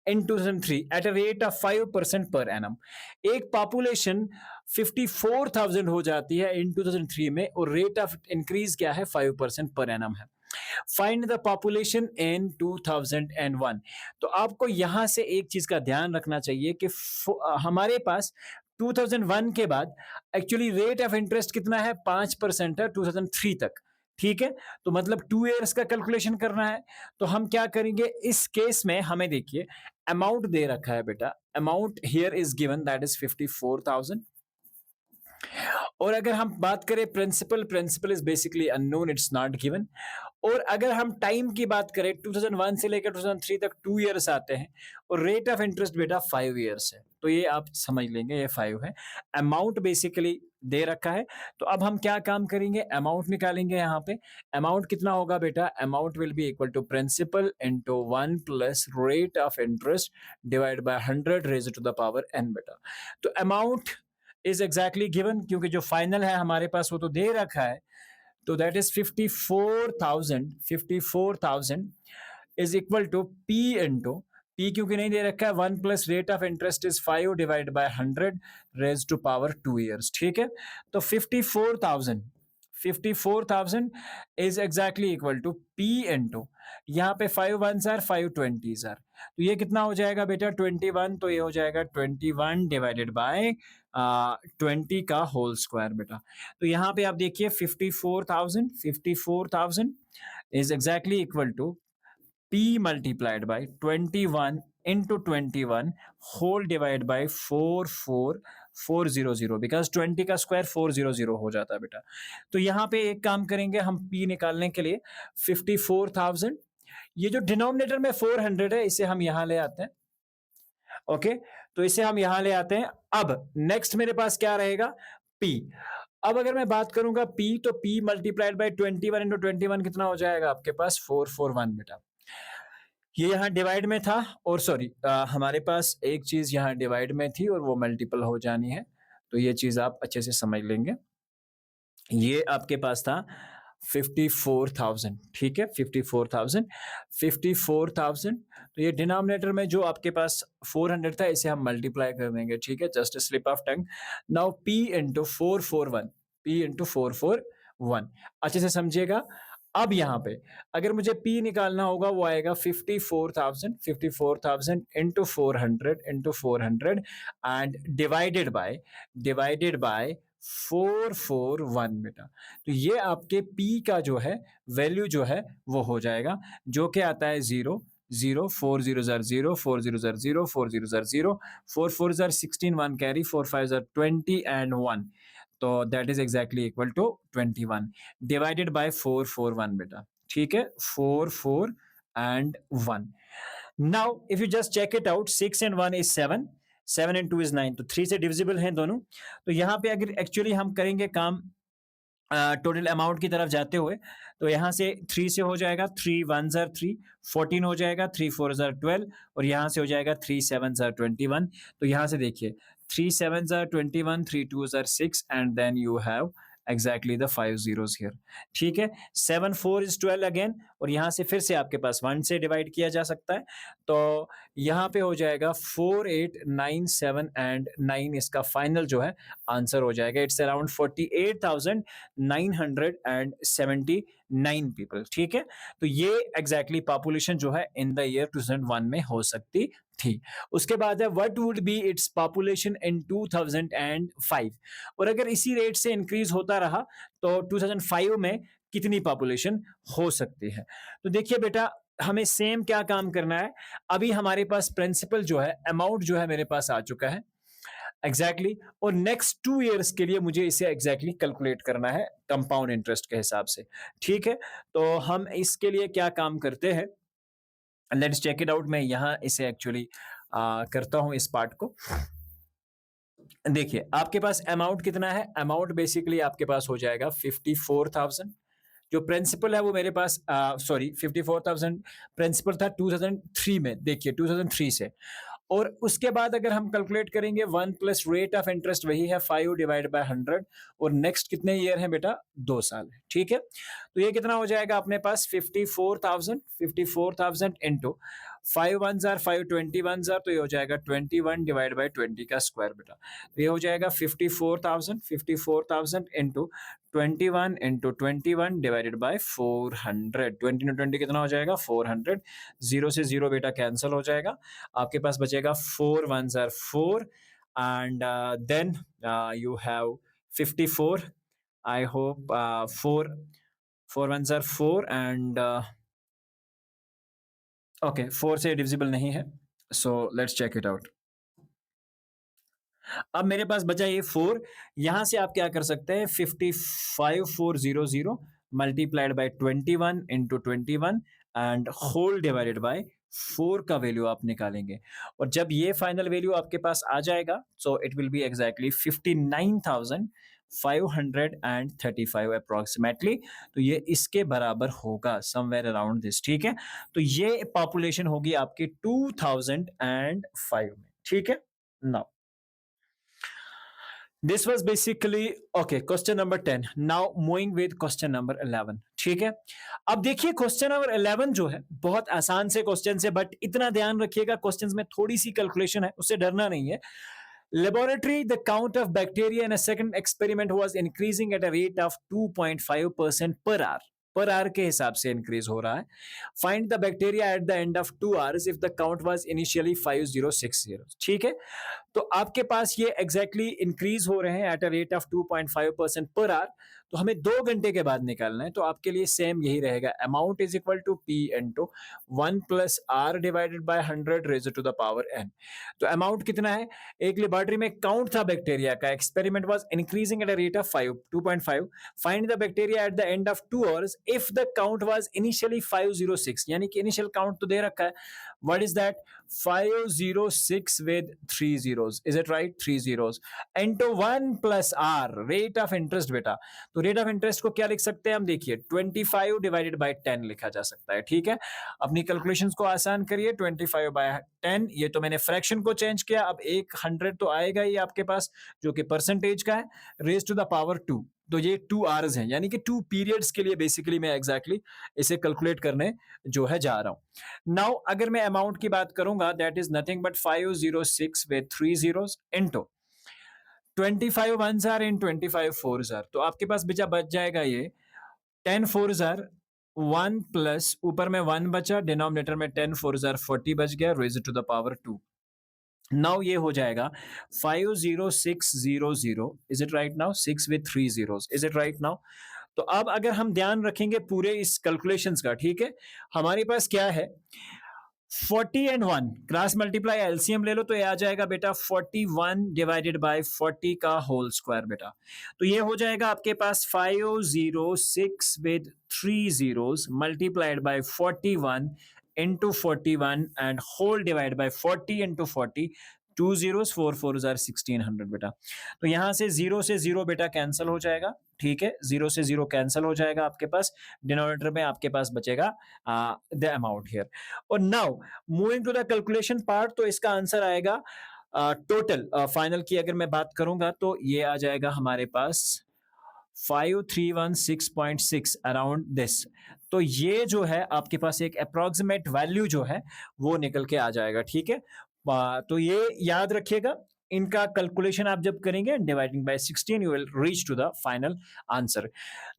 in 2003 at a rate of 5% per annum. एक पॉपुलेशन 54,000 हो जाती है इन 2003 में, और रेट ऑफ इंक्रीज क्या है 5% पर एनम है। Find the population in 2001। तो आपको यहां से एक चीज का ध्यान रखना चाहिए कि हमारे पास 2001 के बाद एक्चुअली रेट ऑफ इंटरेस्ट कितना है 5% है 2003 तक। ठीक है, तो मतलब 2 इयर्स का कैलकुलेशन करना है। तो हम क्या करेंगे इस केस में, हमें देखिए अमाउंट दे रखा है बेटा, amount here is given that is 54,000। और अगर हम बात करें principal, principal is basically unknown, it's not given. और अगर हम टाइम की बात करें 2001 से लेकर 2003 तक 2 इयर्स आते हैं, और रेट ऑफ इंटरेस्ट बेटा 5 इयर्स है, तो ये आप समझ लेंगे ये 5 है। अमाउंट बेसिकली दे रखा है, तो अब हम क्या काम करेंगे, अमाउंट निकालेंगे। यहाँ पे अमाउंट कितना होगा बेटा, amount will be equal to principal into 1 plus rate of interest divide by 100 raise to the power n बेटा। तो अमाउंट इज एग्जैक्टली गिवन, क्योंकि जो फाइनल है हमारे पास वो तो दे रखा है, तो that is 54,000 is equal to P into P, क्योंकि नहीं दे रखा है, 1 plus rate of interest is 5 divide by 100 raise to power 2 years, ठीक है। तो 54,000 is exactly equal to P into, यहाँ पे 5 1s आर 5 20s आर, तो ये कितना हो जाएगा बेटा 21, तो ये हो जाएगा 21 डिवाइडेड बाय 20 का होल स्क्वायर बेटा। तो यहाँ पे आप देखिए 54,000 is exactly equal to P multiplied by 21 into 21 whole divided by 44400, because 20 का स्क्वायर 400 हो जाता है बेटा। तो यहाँ पे एक काम करेंगे हम P निकालने के लिए, 54,000, ये जो डिनोमिनेटर में 400 है इसे हम यहाँ ले आते हैं, ओके, तो इसे हम यहाँ ले आते हैं। अब नेक्स्ट मेरे पास क्या रहेगा, P। अब अगर मैं बात करूंगा P, तो P मल्टीप्लाइड बाय 21 इंटू 21 कितना हो जाएगा आपके पास 441 बेटा। ये यहाँ डिवाइड में था, और सॉरी हमारे पास एक चीज यहाँ डिवाइड में थी और वो मल्टीपल हो जानी है, तो ये चीज आप अच्छे से समझ लेंगे। ये आपके पास था 54,000, ठीक है, 54,000, तो ये डिनोमिनेटर में जो आपके पास 400 था इसे हम मल्टीप्लाई कर देंगे, ठीक है, just slip of tongue. Now P into 441, P into 441, अच्छे से समझिएगा। अब यहाँ पे अगर मुझे P निकालना होगा वो आएगा 54,000 इंटू 400 एंड डिवाइडेड बाय 441 बेटा। तो ये आपके P का जो है वैल्यू जो है वो हो जाएगा, जो कि आता है 0 0 4 0 0 4 0 0 4 0 0 4 4 16 1 कैरी 4 5 20 एंड 1, तो that is exactly equal to 21 divided by 441 बेटा, ठीक है, 4 4 and 1। Now if you just check it out, 6 and 1 is 7, 7 and 2 is 9, तो 3 से डिविजिबल हैं दोनों। तो यहाँ पे अगर एक्चुअली हम करेंगे काम टोटल अमाउंट की तरफ जाते हुए, तो यहाँ से 3 से हो जाएगा 3 1 3, 14 हो जाएगा, 3 4 12, और यहाँ से हो जाएगा 3 7 21। तो यहाँ से देखिए 3 7 21, 3 2 6, and then you have exactly the 5 zeros here, ठीक है। 7 4 is 12 अगेन, और यहाँ से फिर से आपके पास 1 से डिवाइड किया जा सकता है, तो यहाँ पे हो जाएगा 4 8 9 7 एंड 9, इसका फाइनल जो है आंसर हो जाएगा, इट्स अराउंड 48,979 पीपल, ठीक है। तो ये एग्जैक्टली पॉपुलेशन जो है इन द ईयर 2001 में हो सकती थी। उसके बाद है what would be its population in 2005, और अगर इसी रेट से इंक्रीज होता रहा तो 2005 में कितनी पॉपुलेशन हो सकती है। तो देखिए बेटा, हमें सेम क्या काम करना है, अभी हमारे पास प्रिंसिपल जो है, अमाउंट जो है मेरे पास आ चुका है एग्जैक्टली, और नेक्स्ट 2 years के लिए मुझे इसे एग्जैक्टली कैलकुलेट करना है कंपाउंड इंटरेस्ट के हिसाब से, ठीक है। तो हम इसके लिए क्या काम करते हैं, लेट्स चेक इट आउट। मैं यहाँ इसे एक्चुअली करता हूँ इस पार्ट को। देखिए आपके पास अमाउंट कितना है, अमाउंट बेसिकली आपके पास हो जाएगा 54,000, जो प्रिंसिपल है वो मेरे पास सॉरी 54,000 प्रिंसिपल था 2003 में, देखिए 2003 से, और उसके बाद अगर हम कैलकुलेट करेंगे 1 प्लस रेट ऑफ इंटरेस्ट वही है 5 डिवाइड बाय 100, और नेक्स्ट कितने ईयर है बेटा, 2 साल है, ठीक है। तो ये कितना हो जाएगा अपने पास 54,000 into 5 1s are 5 21s are, तो ये हो जाएगा 21 डिवाइड बाय 20 का स्क्वायर बेटा। तो ये हो जाएगा 54,000 into 21 into 21 divided bye 400, 20 into 20 कितना हो जाएगा 400, 0 से 0 बेटा कैंसिल हो जाएगा, आपके पास बचेगा 4 1s are 4, and then you have 54, I hope 4 1s are 4, and okay 4 से डिविजिबल नहीं है, so let's check it out। अब मेरे पास बचा ये 4, यहाँ से आप क्या कर सकते हैं 55,400 multiplied by 21 into 21 and whole divided by 4 का वैल्यू आप निकालेंगे, और जब ये फाइनल वैल्यू आपके पास आ जाएगा so it will be exactly 59,535 approximately, तो ये इसके बराबर होगा समवेयर अराउंड दिस, ठीक है। तो ये पॉपुलेशन होगी आपकी 2005 में, ठीक है। Now this was basically okay question number 10. Now moving with question number 11. ठीक है, अब देखिए क्वेश्चन नंबर 11 जो है बहुत आसान से क्वेश्चन है, बट इतना ध्यान रखिएगा क्वेश्चन में थोड़ी सी कैलकुलेशन है, उससे डरना नहीं है. Laboratory, the count of bacteria in a second experiment was increasing at a rate of 2.5% per hour. Per hour के हिसाब से इंक्रीज हो रहा है. Find the bacteria at the end of 2 hours if the count was initially 5060. ठीक है, तो आपके पास ये एग्जैक्टली इंक्रीज हो रहे हैं eight a rate of 2.5% per hour. तो हमें 2 घंटे के बाद निकालना है, तो आपके लिए सेम यही रहेगा. Amount is equal to P into 1 + r divided by 100 raise to the power n. तो अमाउंट कितना है, एक लेबोरेटरी में काउंट था बैक्टीरिया का, experiment was increasing at a rate of 2.5. Find the bacteria at the end of 2 hours if the count was initially 506. यानी कि इनिशियल काउंट तो दे रखा है. What is that, 506 with 3 zeros. Is it right? 3 zeros into 1 plus r rate of interest बेटा. तो रेट ऑफ इंटरेस्ट को क्या लिख सकते हैं हम, देखिए 25 डिवाइडेड बाय 10 लिखा जा सकता है. ठीक है, अपनी कैलकुलेशंस को आसान करिए. 25/10, ये तो मैंने फ्रैक्शन को चेंज किया. अब 100 तो आएगा ही आपके पास, जो कि परसेंटेज का है, रेज टू द पावर 2. तो ये 2 hours हैं, यानी कि 2 periods के लिए बेसिकली मैं एग्जैक्टली इसे कैलकुलेट करने जो है जा रहा हूं. नाउ अगर मैं अमाउंट की बात करूंगा, that is nothing but 506 with 3 zeros into 25 ones are in 25 fours are. तो आपके पास बच जाएगा ये 10 fours are 1 प्लस ऊपर में 1 बचा, डिनोमिनेटर में 10 fours are 40 बच गया, raise to the power 2. Now ये हो जाएगा 50600. Is it right now, 6 with 3 zeros. Is it right now. तो अब अगर हम ध्यान रखेंगे पूरे इस कैलकुलेशंस का, ठीक है, हमारे पास क्या है, 40 and 1 क्रॉस मल्टीप्लाई एलसीएम ले लो, तो ये आ जाएगा बेटा 41 डिवाइडेड बाय 40 का होल स्क्वायर बेटा. तो ये हो जाएगा आपके पास 506 with 3 zeros multiplied by 41 into 41 and whole divided by 40 into 40. 2 zeros 4 fours are 1600 बेटा. तो यहां से 0 से 0 बेटा कैंसिल हो जाएगा. ठीक है, 0 से 0 कैंसिल हो जाएगा आपके पास, डिनोमिनेटर में आपके पास बचेगा द अमाउंट हियर. और now moving to the calculation part, तो इसका आंसर आएगा टोटल फाइनल की अगर मैं बात करूंगा तो ये आ जाएगा हमारे पास 5316.6 अराउंड दिस. तो ये जो है आपके पास एक अप्रोक्सीमेट वैल्यू जो है वो निकल के आ जाएगा. ठीक है, तो ये याद रखिएगा. इनका कैलकुलेशन आप जब करेंगे dividing by 16 you will reach to the final answer.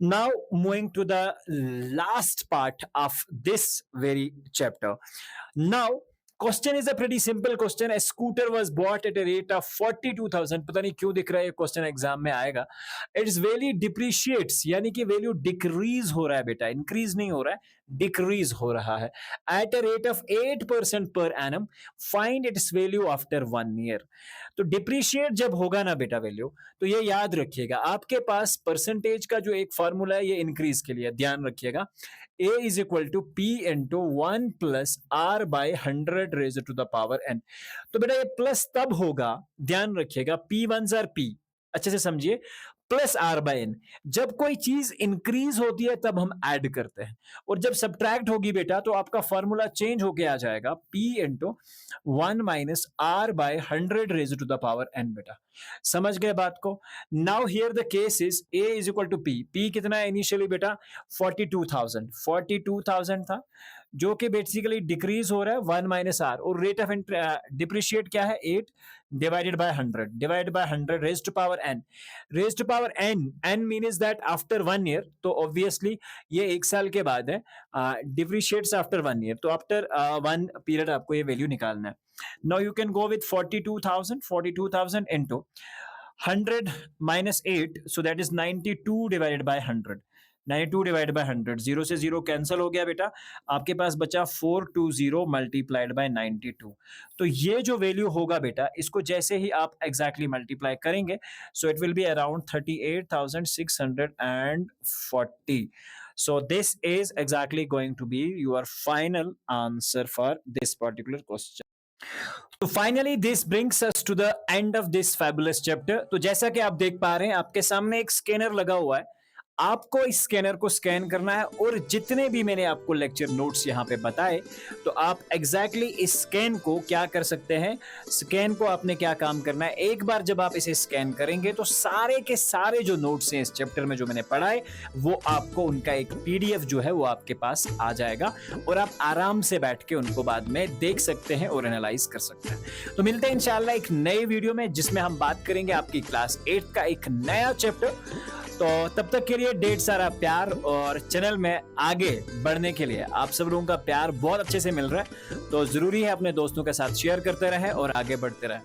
Now moving to the last part of this very chapter. Now question is a pretty simple question. A scooter was bought at a rate of 42,000. पता नहीं क्यों दिख रहा है, क्वेश्चन एग्जाम में आएगा. इट्स वैल्यू डिप्रिशिएट्स, यानी कि वैल्यू डिक्रीज हो रहा है बेटा, इंक्रीज नहीं हो रहा है, डिक्रीज हो रहा है eight a rate of 8% per annum. Find its value after 1 year. तो डिप्रिशिएट जब होगा ना बेटा वैल्यू, तो ये याद रखिएगा आपके पास परसेंटेज का जो एक फॉर्मूला है ये इंक्रीज के लिए, ध्यान रखिएगा. A is equal to P into 1 plus R by 100 raised to the power n. तो बेटा ये प्लस तब होगा, ध्यान रखिएगा, P ones are P, अच्छे से समझिए, प्लस आर बाय एन. जब कोई चीज इंक्रीज होती है तब हम ऐड करते हैं, और जब सब्ट्रैक्ट होगी बेटा तो आपका फॉर्मूला चेंज होके आ जाएगा P into 1 minus R by 100 raise to the power n. बेटा समझ गए बात को. Now here the case is A is equal to P. P कितना है इनिशियली बेटा, 42,000 था, जो कि बेसिकली डिक्रीज हो रहा है 1 माइनस आर, और रेट ऑफ डिप्रिशिएट क्या है, 8 divided by 100 raise to power n. Raise to power n, n means that after 1 year. तो ऑब्वियसली ये 1 साल के बाद है, डिप्रिशिएट्स आफ्टर 1 year. तो आफ्टर 1 पीरियड आपको ये वैल्यू निकालना है. Now you can go with 42,000 into 100 minus 8, so that is 92 divided by 100. 92 divide by 100, 0 से 0 कैंसिल हो गया बेटा, आपके पास बचा 420 मल्टीप्लाइड बाय 92. तो ये जो वैल्यू होगा बेटा, इसको जैसे ही आप एग्जैक्टली मल्टीप्लाई करेंगे, so it will be around 38,640. So this is exactly going to be your final answer for this particular question. तो finally this brings us to the end of this fabulous chapter. तो जैसा कि आप देख पा रहे हैं आपके सामने एक स्कैनर लगा हुआ है. आपको इस स्कैनर को स्कैन करना है और जितने भी मैंने आपको लेक्चर नोट्स यहाँ पे बताए, तो आप एग्जैक्टली इस स्कैन को क्या कर सकते हैं। स्कैन को आपने क्या काम करना है, एक बार जब आप इसे स्कैन करेंगे तो सारे के सारे जो नोट्स हैं इस चैप्टर में जो मैंने पढ़ाए, वो आपको उनका एक पीडीएफ जो है वो आपके पास आ जाएगा और आप आराम से बैठ के उनको बाद में देख सकते हैं और एनालाइज कर सकते हैं। तो मिलते हैं इंशाल्लाह एक नए वीडियो में, जिसमें हम बात करेंगे आपकी क्लास 8 का एक नया चैप्टर। तो तब तक के लिए ढेर सारा प्यार, और चैनल में आगे बढ़ने के लिए आप सब लोगों का प्यार बहुत अच्छे से मिल रहा है, तो जरूरी है अपने दोस्तों के साथ शेयर करते रहें और आगे बढ़ते रहें।